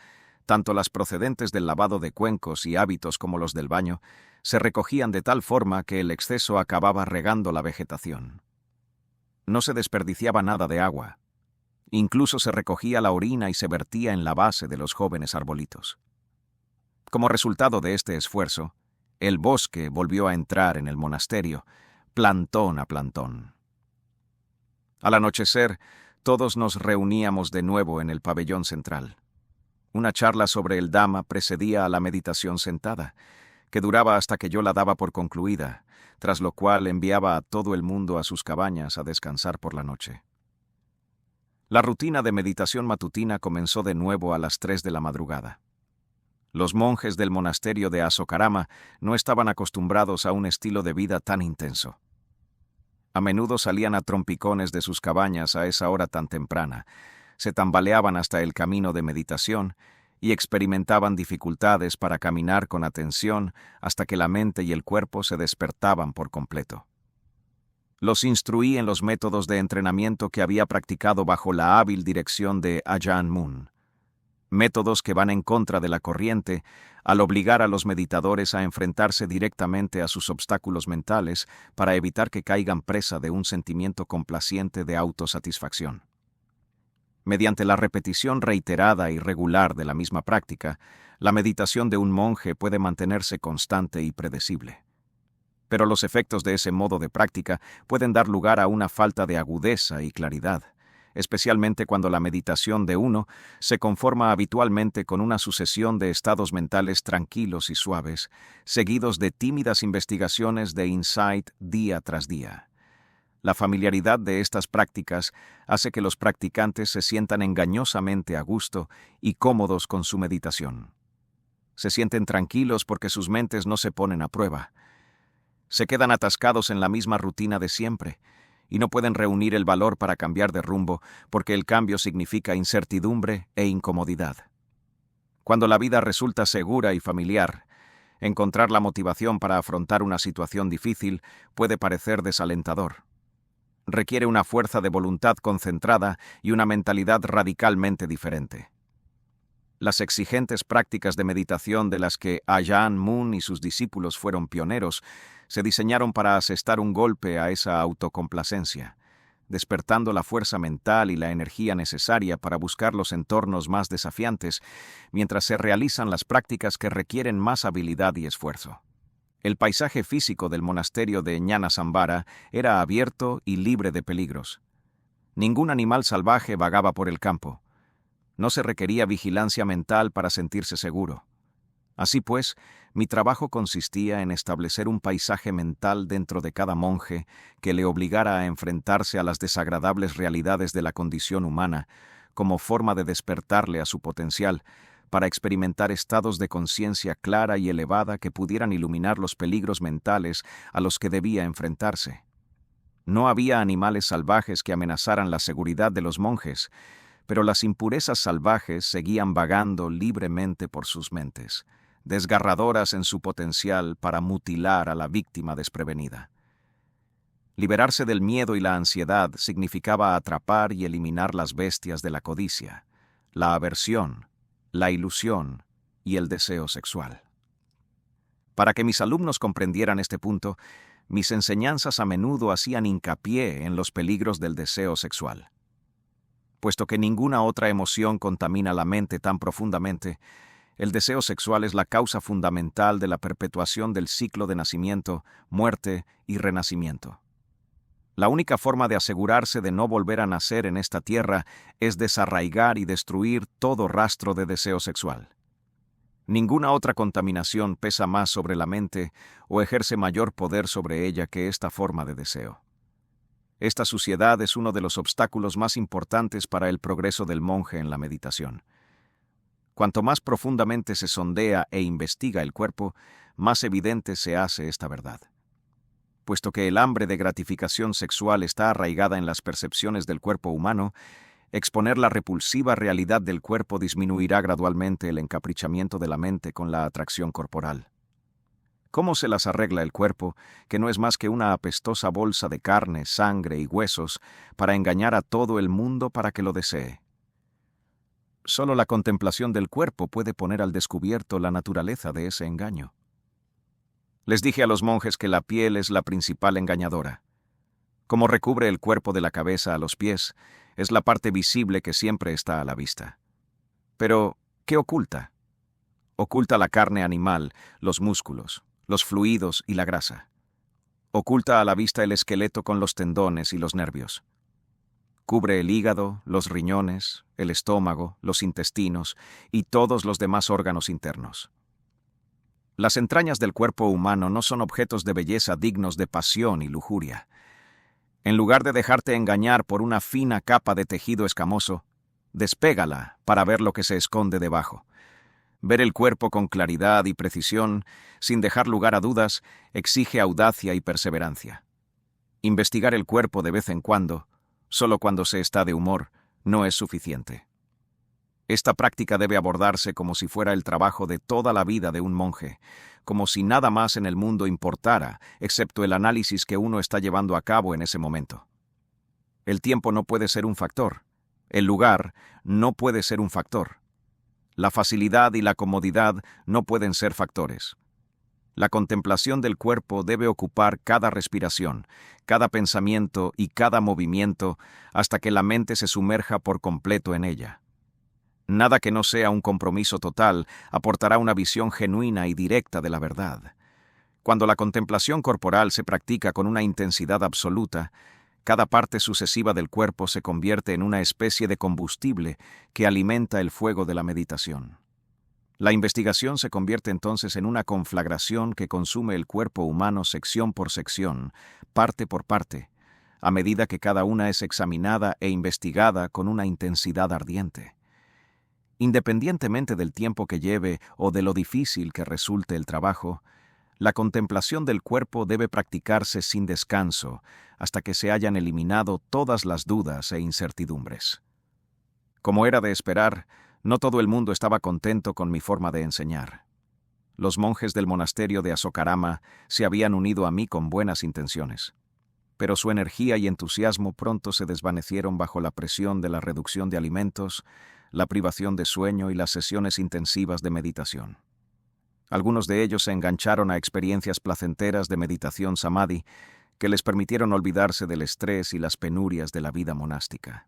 tanto las procedentes del lavado de cuencos y hábitos como los del baño, se recogían de tal forma que el exceso acababa regando la vegetación. No se desperdiciaba nada de agua. Incluso se recogía la orina y se vertía en la base de los jóvenes arbolitos. Como resultado de este esfuerzo, el bosque volvió a entrar en el monasterio, plantón a plantón. Al anochecer, todos nos reuníamos de nuevo en el pabellón central. Una charla sobre el Dhamma precedía a la meditación sentada, que duraba hasta que yo la daba por concluida, tras lo cual enviaba a todo el mundo a sus cabañas a descansar por la noche. La rutina de meditación matutina comenzó de nuevo a las 3 de la madrugada. Los monjes del monasterio de Asokarama no estaban acostumbrados a un estilo de vida tan intenso. A menudo salían a trompicones de sus cabañas a esa hora tan temprana, se tambaleaban hasta el camino de meditación y experimentaban dificultades para caminar con atención hasta que la mente y el cuerpo se despertaban por completo. Los instruí en los métodos de entrenamiento que había practicado bajo la hábil dirección de Ajahn Mun, métodos que van en contra de la corriente al obligar a los meditadores a enfrentarse directamente a sus obstáculos mentales para evitar que caigan presa de un sentimiento complaciente de autosatisfacción. Mediante la repetición reiterada y regular de la misma práctica, la meditación de un monje puede mantenerse constante y predecible. Pero los efectos de ese modo de práctica pueden dar lugar a una falta de agudeza y claridad, especialmente cuando la meditación de uno se conforma habitualmente con una sucesión de estados mentales tranquilos y suaves, seguidos de tímidas investigaciones de insight día tras día. La familiaridad de estas prácticas hace que los practicantes se sientan engañosamente a gusto y cómodos con su meditación. Se sienten tranquilos porque sus mentes no se ponen a prueba. Se quedan atascados en la misma rutina de siempre y no pueden reunir el valor para cambiar de rumbo porque el cambio significa incertidumbre e incomodidad. Cuando la vida resulta segura y familiar, encontrar la motivación para afrontar una situación difícil puede parecer desalentador. Requiere una fuerza de voluntad concentrada y una mentalidad radicalmente diferente. Las exigentes prácticas de meditación de las que Ajahn Mun y sus discípulos fueron pioneros se diseñaron para asestar un golpe a esa autocomplacencia, despertando la fuerza mental y la energía necesaria para buscar los entornos más desafiantes, mientras se realizan las prácticas que requieren más habilidad y esfuerzo. El paisaje físico del monasterio de Ñanasambara era abierto y libre de peligros. Ningún animal salvaje vagaba por el campo. No se requería vigilancia mental para sentirse seguro. Así pues, mi trabajo consistía en establecer un paisaje mental dentro de cada monje que le obligara a enfrentarse a las desagradables realidades de la condición humana como forma de despertarle a su potencial para experimentar estados de conciencia clara y elevada que pudieran iluminar los peligros mentales a los que debía enfrentarse. No había animales salvajes que amenazaran la seguridad de los monjes, pero las impurezas salvajes seguían vagando libremente por sus mentes, desgarradoras en su potencial para mutilar a la víctima desprevenida. Liberarse del miedo y la ansiedad significaba atrapar y eliminar las bestias de la codicia, la aversión, la ilusión y el deseo sexual. Para que mis alumnos comprendieran este punto, mis enseñanzas a menudo hacían hincapié en los peligros del deseo sexual. Puesto que ninguna otra emoción contamina la mente tan profundamente, el deseo sexual es la causa fundamental de la perpetuación del ciclo de nacimiento, muerte y renacimiento. La única forma de asegurarse de no volver a nacer en esta tierra es desarraigar y destruir todo rastro de deseo sexual. Ninguna otra contaminación pesa más sobre la mente o ejerce mayor poder sobre ella que esta forma de deseo. Esta suciedad es uno de los obstáculos más importantes para el progreso del monje en la meditación. Cuanto más profundamente se sondea e investiga el cuerpo, más evidente se hace esta verdad. Puesto que el hambre de gratificación sexual está arraigada en las percepciones del cuerpo humano, exponer la repulsiva realidad del cuerpo disminuirá gradualmente el encaprichamiento de la mente con la atracción corporal. ¿Cómo se las arregla el cuerpo, que no es más que una apestosa bolsa de carne, sangre y huesos, para engañar a todo el mundo para que lo desee? Solo la contemplación del cuerpo puede poner al descubierto la naturaleza de ese engaño. Les dije a los monjes que la piel es la principal engañadora. Como recubre el cuerpo de la cabeza a los pies, es la parte visible que siempre está a la vista. Pero, ¿qué oculta? Oculta la carne animal, los músculos, los fluidos y la grasa. Oculta a la vista el esqueleto con los tendones y los nervios. Cubre el hígado, los riñones, el estómago, los intestinos y todos los demás órganos internos. Las entrañas del cuerpo humano no son objetos de belleza dignos de pasión y lujuria. En lugar de dejarte engañar por una fina capa de tejido escamoso, despégala para ver lo que se esconde debajo. Ver el cuerpo con claridad y precisión, sin dejar lugar a dudas, exige audacia y perseverancia. Investigar el cuerpo de vez en cuando, solo cuando se está de humor, no es suficiente. Esta práctica debe abordarse como si fuera el trabajo de toda la vida de un monje, como si nada más en el mundo importara, excepto el análisis que uno está llevando a cabo en ese momento. El tiempo no puede ser un factor. El lugar no puede ser un factor. La facilidad y la comodidad no pueden ser factores. La contemplación del cuerpo debe ocupar cada respiración, cada pensamiento y cada movimiento hasta que la mente se sumerja por completo en ella. Nada que no sea un compromiso total aportará una visión genuina y directa de la verdad. Cuando la contemplación corporal se practica con una intensidad absoluta, cada parte sucesiva del cuerpo se convierte en una especie de combustible que alimenta el fuego de la meditación. La investigación se convierte entonces en una conflagración que consume el cuerpo humano sección por sección, parte por parte, a medida que cada una es examinada e investigada con una intensidad ardiente. Independientemente del tiempo que lleve o de lo difícil que resulte el trabajo, la contemplación del cuerpo debe practicarse sin descanso hasta que se hayan eliminado todas las dudas e incertidumbres. Como era de esperar, no todo el mundo estaba contento con mi forma de enseñar. Los monjes del monasterio de Asokarama se habían unido a mí con buenas intenciones, pero su energía y entusiasmo pronto se desvanecieron bajo la presión de la reducción de alimentos, la privación de sueño y las sesiones intensivas de meditación. Algunos de ellos se engancharon a experiencias placenteras de meditación samadhi que les permitieron olvidarse del estrés y las penurias de la vida monástica.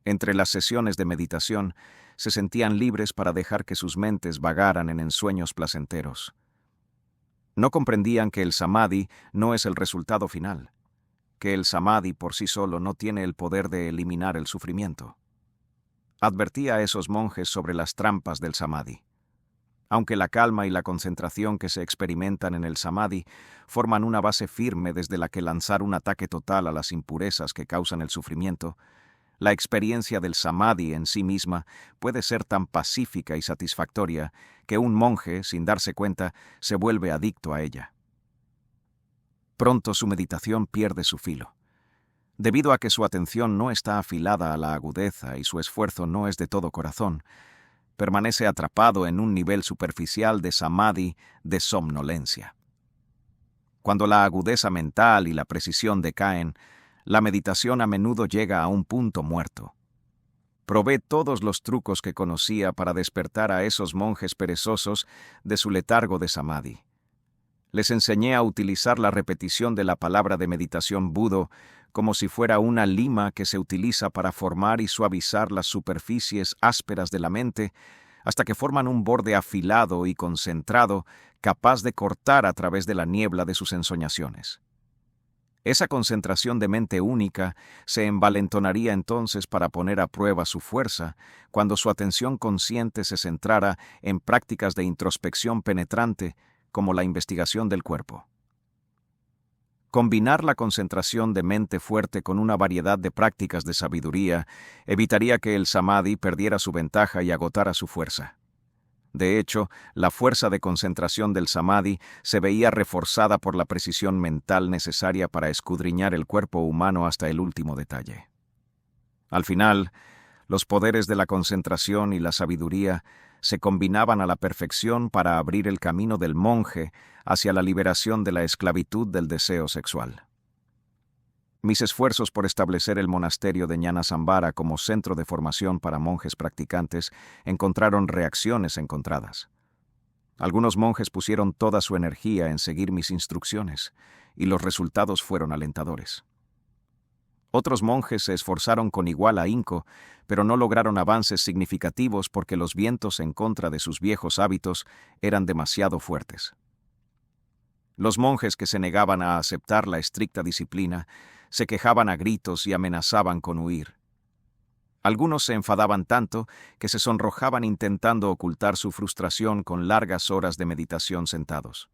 Entre las sesiones de meditación, se sentían libres para dejar que sus mentes vagaran en ensueños placenteros. No comprendían que el samadhi no es el resultado final, que el samadhi por sí solo no tiene el poder de eliminar el sufrimiento. Advertí a esos monjes sobre las trampas del samadhi. Aunque la calma y la concentración que se experimentan en el samadhi forman una base firme desde la que lanzar un ataque total a las impurezas que causan el sufrimiento, la experiencia del samadhi en sí misma puede ser tan pacífica y satisfactoria que un monje, sin darse cuenta, se vuelve adicto a ella. Pronto su meditación pierde su filo. Debido a que su atención no está afilada a la agudeza y su esfuerzo no es de todo corazón, permanece atrapado en un nivel superficial de samadhi de somnolencia. Cuando la agudeza mental y la precisión decaen, la meditación a menudo llega a un punto muerto. Probé todos los trucos que conocía para despertar a esos monjes perezosos de su letargo de samadhi. Les enseñé a utilizar la repetición de la palabra de meditación budo como si fuera una lima que se utiliza para formar y suavizar las superficies ásperas de la mente hasta que forman un borde afilado y concentrado capaz de cortar a través de la niebla de sus ensoñaciones. Esa concentración de mente única se envalentonaría entonces para poner a prueba su fuerza cuando su atención consciente se centrara en prácticas de introspección penetrante como la investigación del cuerpo. Combinar la concentración de mente fuerte con una variedad de prácticas de sabiduría evitaría que el samadhi perdiera su ventaja y agotara su fuerza. De hecho, la fuerza de concentración del samadhi se veía reforzada por la precisión mental necesaria para escudriñar el cuerpo humano hasta el último detalle. Al final, los poderes de la concentración y la sabiduría se combinaban a la perfección para abrir el camino del monje hacia la liberación de la esclavitud del deseo sexual. Mis esfuerzos por establecer el monasterio de Ñanasambara como centro de formación para monjes practicantes encontraron reacciones encontradas. Algunos monjes pusieron toda su energía en seguir mis instrucciones, y los resultados fueron alentadores. Otros monjes se esforzaron con igual ahínco, pero no lograron avances significativos porque los vientos en contra de sus viejos hábitos eran demasiado fuertes. Los monjes que se negaban a aceptar la estricta disciplina se quejaban a gritos y amenazaban con huir. Algunos se enfadaban tanto que se sonrojaban intentando ocultar su frustración con largas horas de meditación sentados.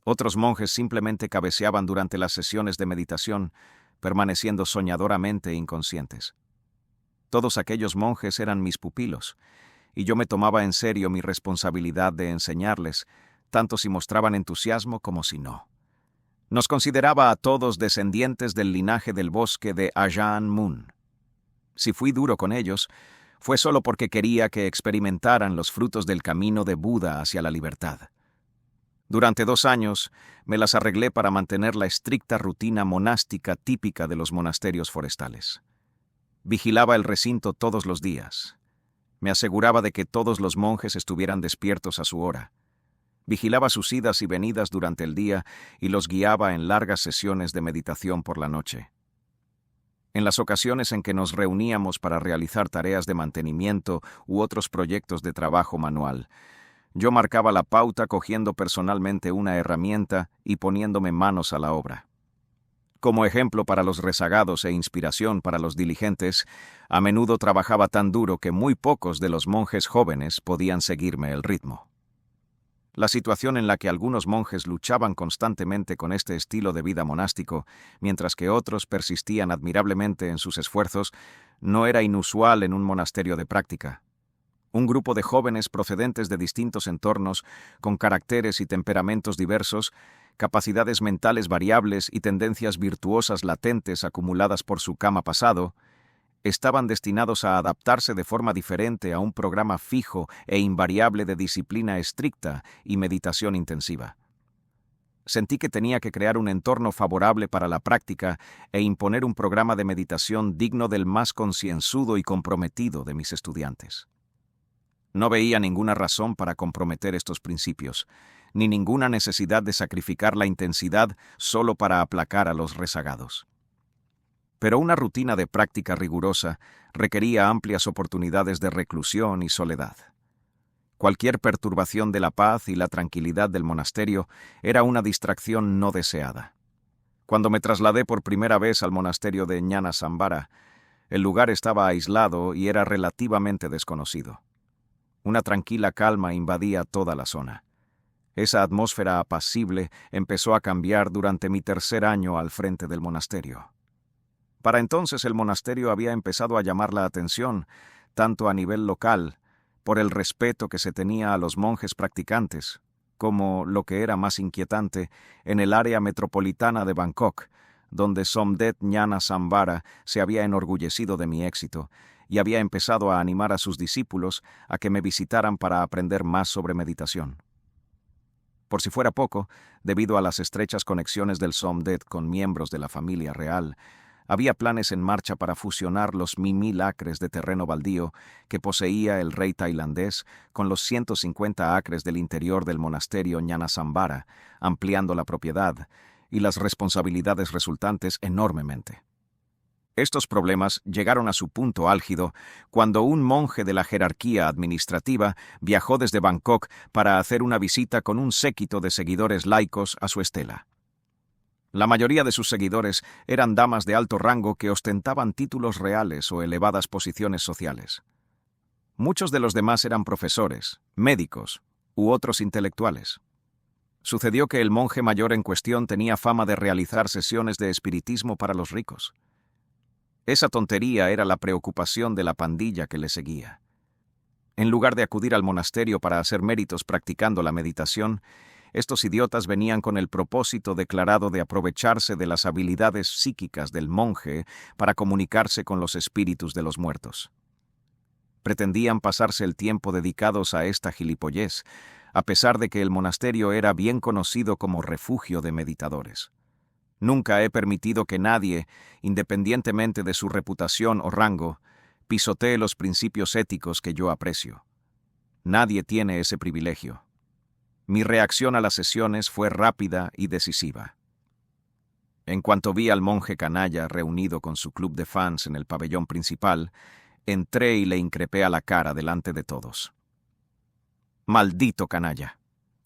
Otros monjes simplemente cabeceaban durante las sesiones de meditación, permaneciendo soñadoramente inconscientes. Todos aquellos monjes eran mis pupilos, y yo me tomaba en serio mi responsabilidad de enseñarles, tanto si mostraban entusiasmo como si no. Nos consideraba a todos descendientes del linaje del bosque de Ajahn Mun. Si fui duro con ellos, fue solo porque quería que experimentaran los frutos del camino de Buda hacia la libertad. Durante 2 años, me las arreglé para mantener la estricta rutina monástica típica de los monasterios forestales. Vigilaba el recinto todos los días. Me aseguraba de que todos los monjes estuvieran despiertos a su hora. Vigilaba sus idas y venidas durante el día y los guiaba en largas sesiones de meditación por la noche. En las ocasiones en que nos reuníamos para realizar tareas de mantenimiento u otros proyectos de trabajo manual, yo marcaba la pauta cogiendo personalmente una herramienta y poniéndome manos a la obra. Como ejemplo para los rezagados e inspiración para los diligentes, a menudo trabajaba tan duro que muy pocos de los monjes jóvenes podían seguirme el ritmo. La situación en la que algunos monjes luchaban constantemente con este estilo de vida monástico, mientras que otros persistían admirablemente en sus esfuerzos, no era inusual en un monasterio de práctica. Un grupo de jóvenes procedentes de distintos entornos, con caracteres y temperamentos diversos, capacidades mentales variables y tendencias virtuosas latentes acumuladas por su karma pasado, estaban destinados a adaptarse de forma diferente a un programa fijo e invariable de disciplina estricta y meditación intensiva. Sentí que tenía que crear un entorno favorable para la práctica e imponer un programa de meditación digno del más concienzudo y comprometido de mis estudiantes. No veía ninguna razón para comprometer estos principios, ni ninguna necesidad de sacrificar la intensidad solo para aplacar a los rezagados. Pero una rutina de práctica rigurosa requería amplias oportunidades de reclusión y soledad. Cualquier perturbación de la paz y la tranquilidad del monasterio era una distracción no deseada. Cuando me trasladé por primera vez al monasterio de Ñanasambara, el lugar estaba aislado y era relativamente desconocido. Una tranquila calma invadía toda la zona. Esa atmósfera apacible empezó a cambiar durante mi 3er año al frente del monasterio. Para entonces el monasterio había empezado a llamar la atención, tanto a nivel local, por el respeto que se tenía a los monjes practicantes, como, lo que era más inquietante, en el área metropolitana de Bangkok, donde Somdet Ñanasambara se había enorgullecido de mi éxito y había empezado a animar a sus discípulos a que me visitaran para aprender más sobre meditación. Por si fuera poco, debido a las estrechas conexiones del Somdet con miembros de la familia real, había planes en marcha para fusionar los 1000 acres de terreno baldío que poseía el rey tailandés con los 150 acres del interior del monasterio Ñanasambara, ampliando la propiedad y las responsabilidades resultantes enormemente. Estos problemas llegaron a su punto álgido cuando un monje de la jerarquía administrativa viajó desde Bangkok para hacer una visita con un séquito de seguidores laicos a su estela. La mayoría de sus seguidores eran damas de alto rango que ostentaban títulos reales o elevadas posiciones sociales. Muchos de los demás eran profesores, médicos u otros intelectuales. Sucedió que el monje mayor en cuestión tenía fama de realizar sesiones de espiritismo para los ricos. Esa tontería era la preocupación de la pandilla que le seguía. En lugar de acudir al monasterio para hacer méritos practicando la meditación, estos idiotas venían con el propósito declarado de aprovecharse de las habilidades psíquicas del monje para comunicarse con los espíritus de los muertos. Pretendían pasarse el tiempo dedicados a esta gilipollez, a pesar de que el monasterio era bien conocido como refugio de meditadores. Nunca he permitido que nadie, independientemente de su reputación o rango, pisotee los principios éticos que yo aprecio. Nadie tiene ese privilegio. Mi reacción a las sesiones fue rápida y decisiva. En cuanto vi al monje canalla reunido con su club de fans en el pabellón principal, entré y le increpé a la cara delante de todos. «Maldito canalla.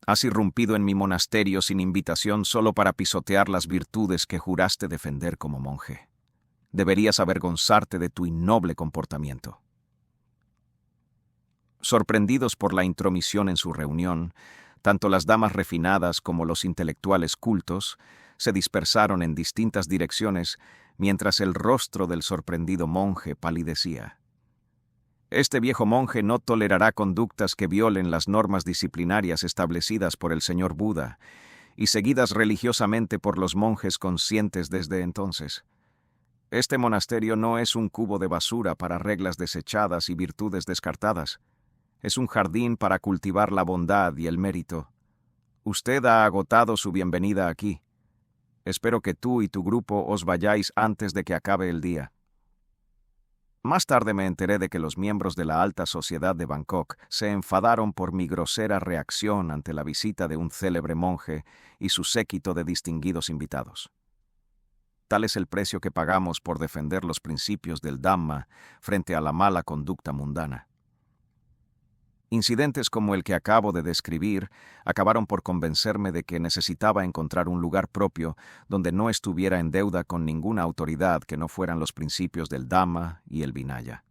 Has irrumpido en mi monasterio sin invitación solo para pisotear las virtudes que juraste defender como monje. Deberías avergonzarte de tu innoble comportamiento». Sorprendidos por la intromisión en su reunión, tanto las damas refinadas como los intelectuales cultos se dispersaron en distintas direcciones mientras el rostro del sorprendido monje palidecía. Este viejo monje no tolerará conductas que violen las normas disciplinarias establecidas por el señor Buda y seguidas religiosamente por los monjes conscientes desde entonces. Este monasterio no es un cubo de basura para reglas desechadas y virtudes descartadas. Es un jardín para cultivar la bondad y el mérito. Usted ha agotado su bienvenida aquí. Espero que tú y tu grupo os vayáis antes de que acabe el día. Más tarde me enteré de que los miembros de la alta sociedad de Bangkok se enfadaron por mi grosera reacción ante la visita de un célebre monje y su séquito de distinguidos invitados. Tal es el precio que pagamos por defender los principios del Dhamma frente a la mala conducta mundana. Incidentes como el que acabo de describir acabaron por convencerme de que necesitaba encontrar un lugar propio donde no estuviera en deuda con ninguna autoridad que no fueran los principios del Dhamma y el Vinaya.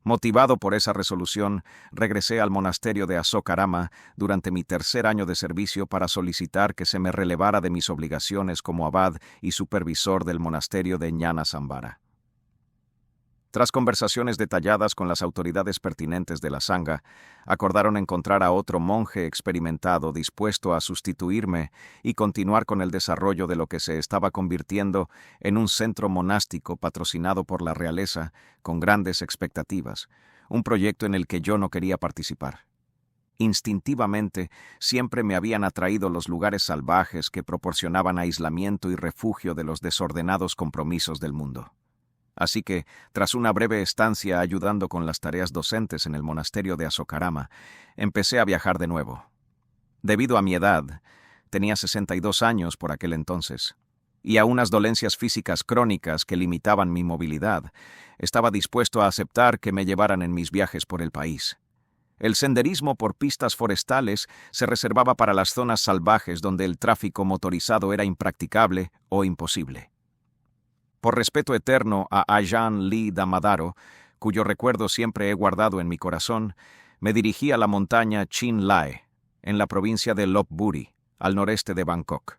Motivado por esa resolución, regresé al monasterio de Asokarama durante mi tercer año de servicio para solicitar que se me relevara de mis obligaciones como abad y supervisor del monasterio de Ñanasambara. Tras conversaciones detalladas con las autoridades pertinentes de la Sangha, acordaron encontrar a otro monje experimentado dispuesto a sustituirme y continuar con el desarrollo de lo que se estaba convirtiendo en un centro monástico patrocinado por la realeza con grandes expectativas, un proyecto en el que yo no quería participar. Instintivamente, siempre me habían atraído los lugares salvajes que proporcionaban aislamiento y refugio de los desordenados compromisos del mundo. Así que, tras una breve estancia ayudando con las tareas docentes en el monasterio de Asokarama, empecé a viajar de nuevo. Debido a mi edad, tenía 62 años por aquel entonces, y a unas dolencias físicas crónicas que limitaban mi movilidad, estaba dispuesto a aceptar que me llevaran en mis viajes por el país. El senderismo por pistas forestales se reservaba para las zonas salvajes donde el tráfico motorizado era impracticable o imposible. Por respeto eterno a Ajahn Lee Damodaro, cuyo recuerdo siempre he guardado en mi corazón, me dirigí a la montaña Chin Lae, en la provincia de Lopburi, al noreste de Bangkok,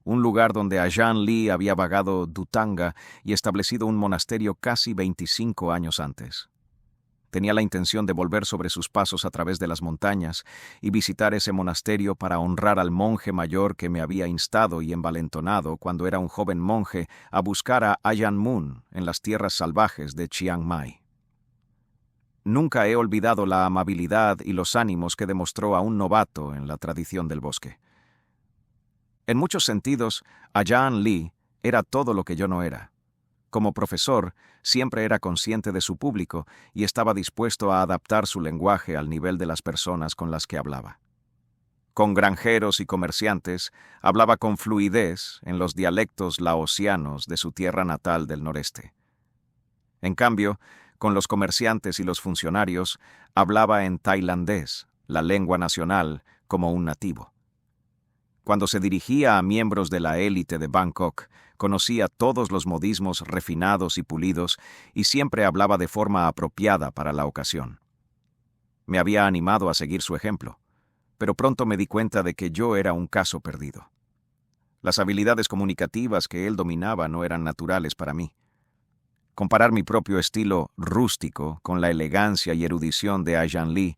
un lugar donde Ajahn Lee había vagado Dhutanga y establecido un monasterio casi 25 años antes. Tenía la intención de volver sobre sus pasos a través de las montañas y visitar ese monasterio para honrar al monje mayor que me había instado y envalentonado cuando era un joven monje a buscar a Ajahn Mun en las tierras salvajes de Chiang Mai. Nunca he olvidado la amabilidad y los ánimos que demostró a un novato en la tradición del bosque. En muchos sentidos, Ajahn Lee era todo lo que yo no era. Como profesor, siempre era consciente de su público y estaba dispuesto a adaptar su lenguaje al nivel de las personas con las que hablaba. Con granjeros y comerciantes, hablaba con fluidez en los dialectos laosianos de su tierra natal del noreste. En cambio, con los comerciantes y los funcionarios, hablaba en tailandés, la lengua nacional, como un nativo. Cuando se dirigía a miembros de la élite de Bangkok, conocía todos los modismos refinados y pulidos y siempre hablaba de forma apropiada para la ocasión. Me había animado a seguir su ejemplo, pero pronto me di cuenta de que yo era un caso perdido. Las habilidades comunicativas que él dominaba no eran naturales para mí. Comparar mi propio estilo rústico con la elegancia y erudición de Ajahn Lee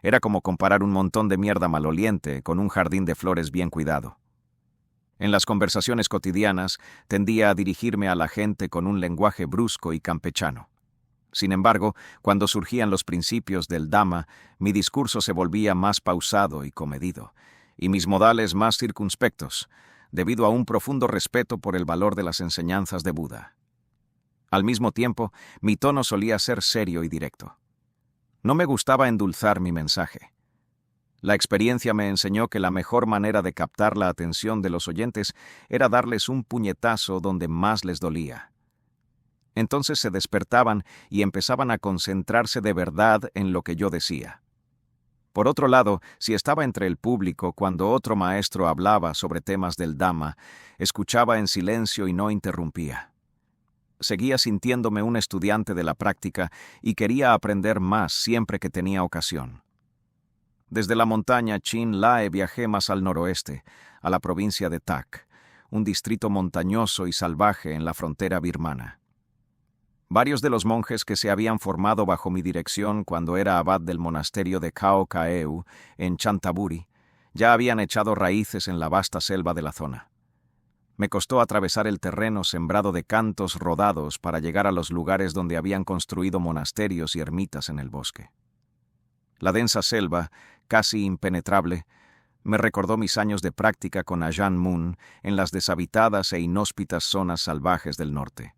era como comparar un montón de mierda maloliente con un jardín de flores bien cuidado. En las conversaciones cotidianas tendía a dirigirme a la gente con un lenguaje brusco y campechano. Sin embargo, cuando surgían los principios del Dhamma, mi discurso se volvía más pausado y comedido, y mis modales más circunspectos, debido a un profundo respeto por el valor de las enseñanzas de Buda. Al mismo tiempo, mi tono solía ser serio y directo. No me gustaba endulzar mi mensaje. La experiencia me enseñó que la mejor manera de captar la atención de los oyentes era darles un puñetazo donde más les dolía. Entonces se despertaban y empezaban a concentrarse de verdad en lo que yo decía. Por otro lado, si estaba entre el público cuando otro maestro hablaba sobre temas del Dhamma, escuchaba en silencio y no interrumpía. Seguía sintiéndome un estudiante de la práctica y quería aprender más siempre que tenía ocasión. Desde la montaña Chin Lae viajé más al noroeste, a la provincia de Tak, un distrito montañoso y salvaje en la frontera birmana. Varios de los monjes que se habían formado bajo mi dirección cuando era abad del monasterio de Khao Kaeu, en Chantaburi, ya habían echado raíces en la vasta selva de la zona. Me costó atravesar el terreno sembrado de cantos rodados para llegar a los lugares donde habían construido monasterios y ermitas en el bosque. La densa selva, casi impenetrable, me recordó mis años de práctica con Ajahn Mun en las deshabitadas e inhóspitas zonas salvajes del norte.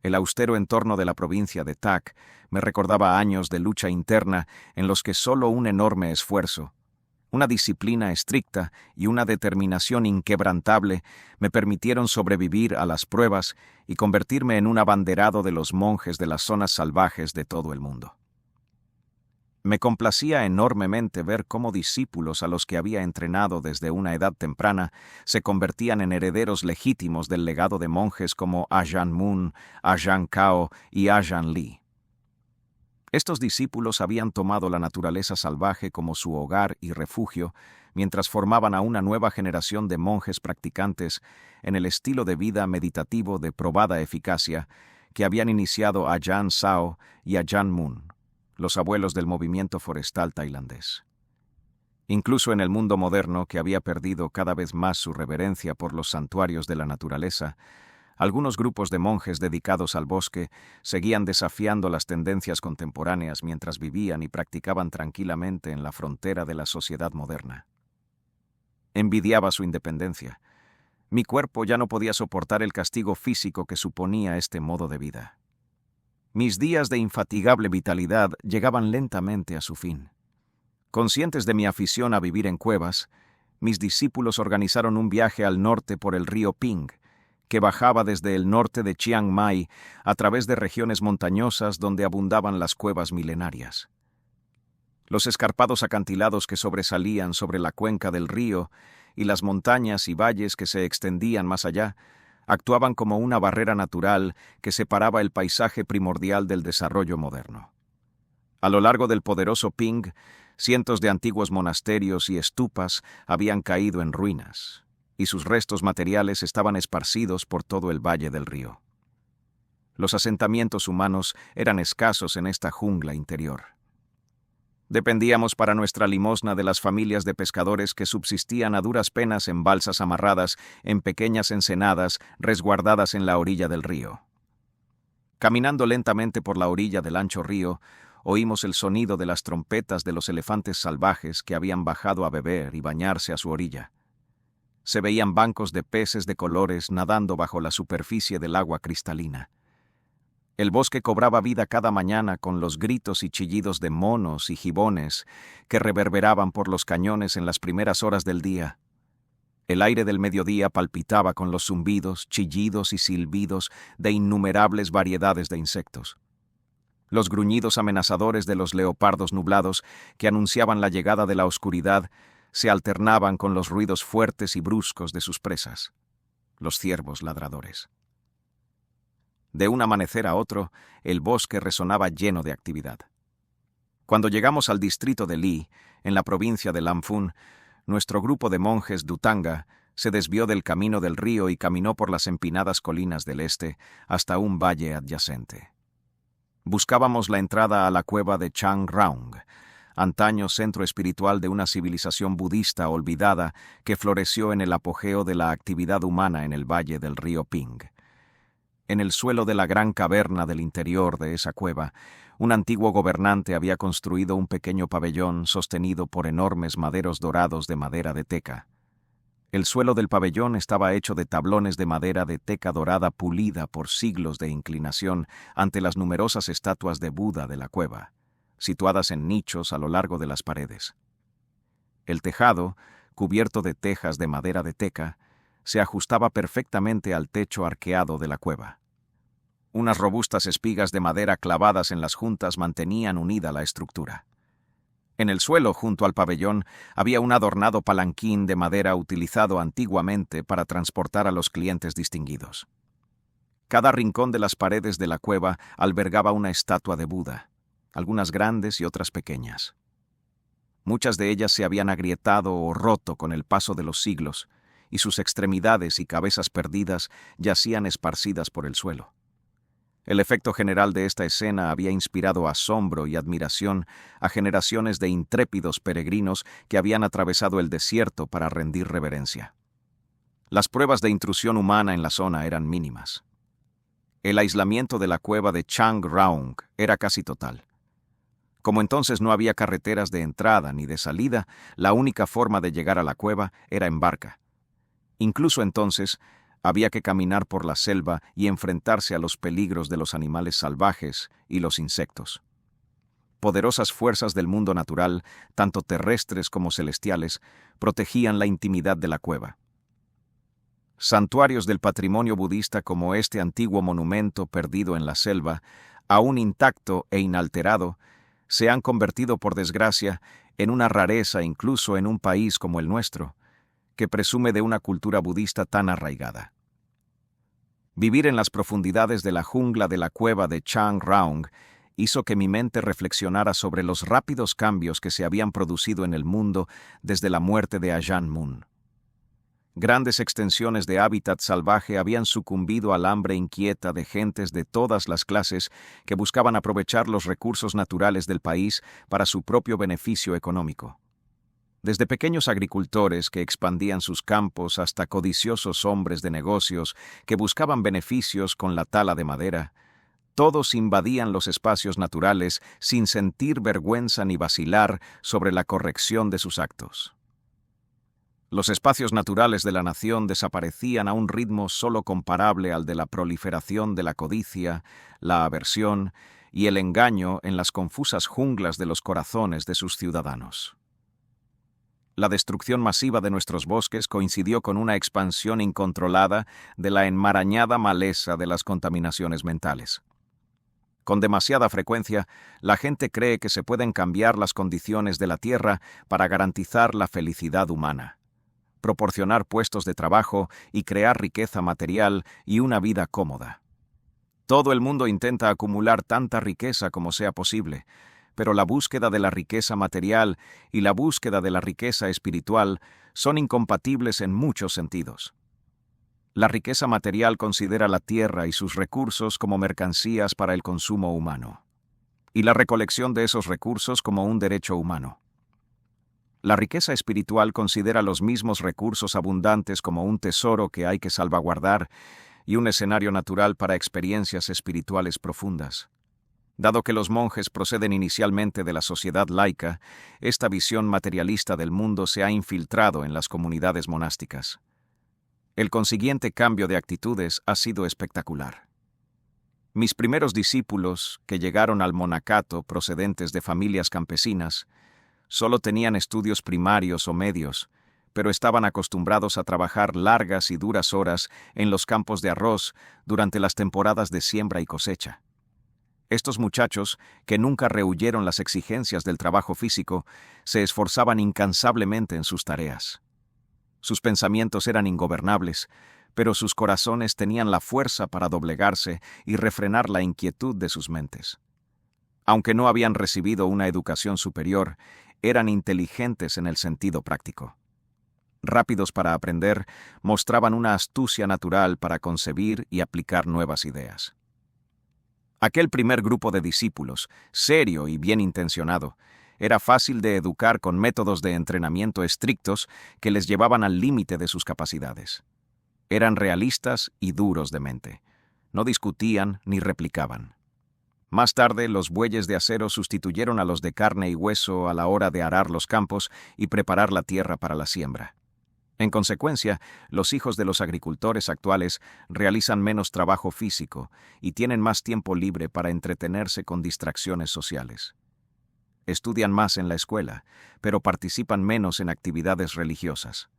El austero entorno de la provincia de Tak me recordaba años de lucha interna en los que solo un enorme esfuerzo, una disciplina estricta y una determinación inquebrantable me permitieron sobrevivir a las pruebas y convertirme en un abanderado de los monjes de las zonas salvajes de todo el mundo. Me complacía enormemente ver cómo discípulos a los que había entrenado desde una edad temprana se convertían en herederos legítimos del legado de monjes como Ajahn Mun, Ajahn Kao y Ajahn Lee. Estos discípulos habían tomado la naturaleza salvaje como su hogar y refugio, mientras formaban a una nueva generación de monjes practicantes en el estilo de vida meditativo de probada eficacia que habían iniciado Ajahn Sao y Ajahn Mun, los abuelos del movimiento forestal tailandés. Incluso en el mundo moderno, que había perdido cada vez más su reverencia por los santuarios de la naturaleza, algunos grupos de monjes dedicados al bosque seguían desafiando las tendencias contemporáneas mientras vivían y practicaban tranquilamente en la frontera de la sociedad moderna. Envidiaba su independencia. Mi cuerpo ya no podía soportar el castigo físico que suponía este modo de vida. Mis días de infatigable vitalidad llegaban lentamente a su fin. Conscientes de mi afición a vivir en cuevas, mis discípulos organizaron un viaje al norte por el río Ping, que bajaba desde el norte de Chiang Mai a través de regiones montañosas donde abundaban las cuevas milenarias. Los escarpados acantilados que sobresalían sobre la cuenca del río y las montañas y valles que se extendían más allá actuaban como una barrera natural que separaba el paisaje primordial del desarrollo moderno. A lo largo del poderoso Ping, cientos de antiguos monasterios y estupas habían caído en ruinas, y sus restos materiales estaban esparcidos por todo el valle del río. Los asentamientos humanos eran escasos en esta jungla interior. Dependíamos para nuestra limosna de las familias de pescadores que subsistían a duras penas en balsas amarradas en pequeñas ensenadas resguardadas en la orilla del río. Caminando lentamente por la orilla del ancho río, oímos el sonido de las trompetas de los elefantes salvajes que habían bajado a beber y bañarse a su orilla. Se veían bancos de peces de colores nadando bajo la superficie del agua cristalina. El bosque cobraba vida cada mañana con los gritos y chillidos de monos y gibones que reverberaban por los cañones en las primeras horas del día. El aire del mediodía palpitaba con los zumbidos, chillidos y silbidos de innumerables variedades de insectos. Los gruñidos amenazadores de los leopardos nublados que anunciaban la llegada de la oscuridad se alternaban con los ruidos fuertes y bruscos de sus presas, los ciervos ladradores. De un amanecer a otro, el bosque resonaba lleno de actividad. Cuando llegamos al distrito de Li, en la provincia de Lamphun, nuestro grupo de monjes Dutanga se desvió del camino del río y caminó por las empinadas colinas del este hasta un valle adyacente. Buscábamos la entrada a la cueva de Chang Raung, antaño centro espiritual de una civilización budista olvidada que floreció en el apogeo de la actividad humana en el valle del río Ping. En el suelo de la gran caverna del interior de esa cueva, un antiguo gobernante había construido un pequeño pabellón sostenido por enormes maderos dorados de madera de teca. El suelo del pabellón estaba hecho de tablones de madera de teca dorada pulida por siglos de inclinación ante las numerosas estatuas de Buda de la cueva, situadas en nichos a lo largo de las paredes. El tejado, cubierto de tejas de madera de teca, se ajustaba perfectamente al techo arqueado de la cueva. Unas robustas espigas de madera clavadas en las juntas mantenían unida la estructura. En el suelo, junto al pabellón, había un adornado palanquín de madera utilizado antiguamente para transportar a los clientes distinguidos. Cada rincón de las paredes de la cueva albergaba una estatua de Buda, algunas grandes y otras pequeñas. Muchas de ellas se habían agrietado o roto con el paso de los siglos, y sus extremidades y cabezas perdidas yacían esparcidas por el suelo. El efecto general de esta escena había inspirado asombro y admiración a generaciones de intrépidos peregrinos que habían atravesado el desierto para rendir reverencia. Las pruebas de intrusión humana en la zona eran mínimas. El aislamiento de la cueva de Chang Raung era casi total. Como entonces no había carreteras de entrada ni de salida, la única forma de llegar a la cueva era en barca. Incluso entonces, había que caminar por la selva y enfrentarse a los peligros de los animales salvajes y los insectos. Poderosas fuerzas del mundo natural, tanto terrestres como celestiales, protegían la intimidad de la cueva. Santuarios del patrimonio budista como este antiguo monumento perdido en la selva, aún intacto e inalterado, se han convertido, por desgracia, en una rareza incluso en un país como el nuestro, que presume de una cultura budista tan arraigada. Vivir en las profundidades de la jungla de la cueva de Chang Raung hizo que mi mente reflexionara sobre los rápidos cambios que se habían producido en el mundo desde la muerte de Ajahn Mun. Grandes extensiones de hábitat salvaje habían sucumbido al hambre inquieta de gentes de todas las clases que buscaban aprovechar los recursos naturales del país para su propio beneficio económico. Desde pequeños agricultores que expandían sus campos hasta codiciosos hombres de negocios que buscaban beneficios con la tala de madera, todos invadían los espacios naturales sin sentir vergüenza ni vacilar sobre la corrección de sus actos. Los espacios naturales de la nación desaparecían a un ritmo solo comparable al de la proliferación de la codicia, la aversión y el engaño en las confusas junglas de los corazones de sus ciudadanos. La destrucción masiva de nuestros bosques coincidió con una expansión incontrolada de la enmarañada maleza de las contaminaciones mentales. Con demasiada frecuencia, la gente cree que se pueden cambiar las condiciones de la tierra para garantizar la felicidad humana, proporcionar puestos de trabajo y crear riqueza material y una vida cómoda. Todo el mundo intenta acumular tanta riqueza como sea posible, pero la búsqueda de la riqueza material y la búsqueda de la riqueza espiritual son incompatibles en muchos sentidos. La riqueza material considera la tierra y sus recursos como mercancías para el consumo humano, y la recolección de esos recursos como un derecho humano. La riqueza espiritual considera los mismos recursos abundantes como un tesoro que hay que salvaguardar y un escenario natural para experiencias espirituales profundas. Dado que los monjes proceden inicialmente de la sociedad laica, esta visión materialista del mundo se ha infiltrado en las comunidades monásticas. El consiguiente cambio de actitudes ha sido espectacular. Mis primeros discípulos, que llegaron al monacato procedentes de familias campesinas, solo tenían estudios primarios o medios, pero estaban acostumbrados a trabajar largas y duras horas en los campos de arroz durante las temporadas de siembra y cosecha. Estos muchachos, que nunca rehuyeron las exigencias del trabajo físico, se esforzaban incansablemente en sus tareas. Sus pensamientos eran ingobernables, pero sus corazones tenían la fuerza para doblegarse y refrenar la inquietud de sus mentes. Aunque no habían recibido una educación superior, eran inteligentes en el sentido práctico. Rápidos para aprender, mostraban una astucia natural para concebir y aplicar nuevas ideas. Aquel primer grupo de discípulos, serio y bien intencionado, era fácil de educar con métodos de entrenamiento estrictos que les llevaban al límite de sus capacidades. Eran realistas y duros de mente. No discutían ni replicaban. Más tarde, los bueyes de acero sustituyeron a los de carne y hueso a la hora de arar los campos y preparar la tierra para la siembra. En consecuencia, los hijos de los agricultores actuales realizan menos trabajo físico y tienen más tiempo libre para entretenerse con distracciones sociales. Estudian más en la escuela, pero participan menos en actividades religiosas.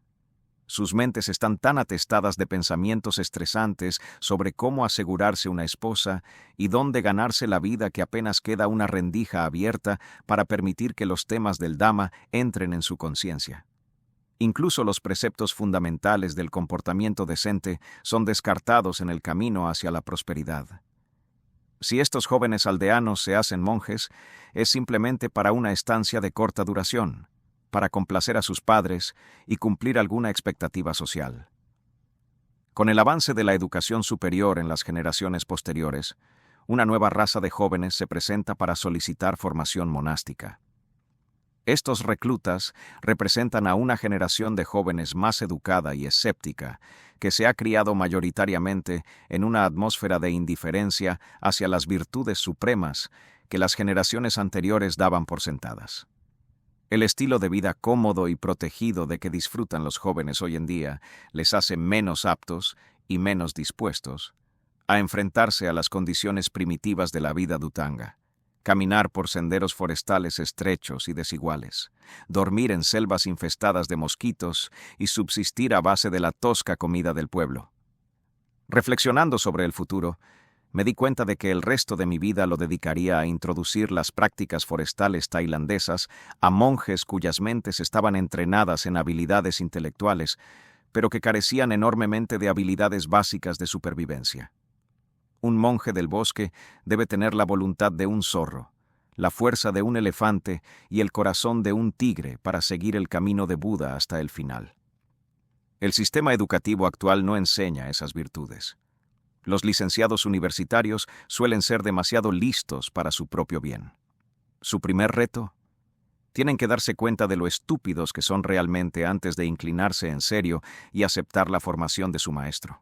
Sus mentes están tan atestadas de pensamientos estresantes sobre cómo asegurarse una esposa y dónde ganarse la vida que apenas queda una rendija abierta para permitir que los temas del Dhamma entren en su conciencia. Incluso los preceptos fundamentales del comportamiento decente son descartados en el camino hacia la prosperidad. Si estos jóvenes aldeanos se hacen monjes, es simplemente para una estancia de corta duración, para complacer a sus padres y cumplir alguna expectativa social. Con el avance de la educación superior en las generaciones posteriores, una nueva raza de jóvenes se presenta para solicitar formación monástica. Estos reclutas representan a una generación de jóvenes más educada y escéptica, que se ha criado mayoritariamente en una atmósfera de indiferencia hacia las virtudes supremas que las generaciones anteriores daban por sentadas. El estilo de vida cómodo y protegido de que disfrutan los jóvenes hoy en día les hace menos aptos y menos dispuestos a enfrentarse a las condiciones primitivas de la vida dhutanga. Caminar por senderos forestales estrechos y desiguales, dormir en selvas infestadas de mosquitos y subsistir a base de la tosca comida del pueblo. Reflexionando sobre el futuro, me di cuenta de que el resto de mi vida lo dedicaría a introducir las prácticas forestales tailandesas a monjes cuyas mentes estaban entrenadas en habilidades intelectuales, pero que carecían enormemente de habilidades básicas de supervivencia. Un monje del bosque debe tener la voluntad de un zorro, la fuerza de un elefante y el corazón de un tigre para seguir el camino de Buda hasta el final. El sistema educativo actual no enseña esas virtudes. Los licenciados universitarios suelen ser demasiado listos para su propio bien. Su primer reto: tienen que darse cuenta de lo estúpidos que son realmente antes de inclinarse en serio y aceptar la formación de su maestro.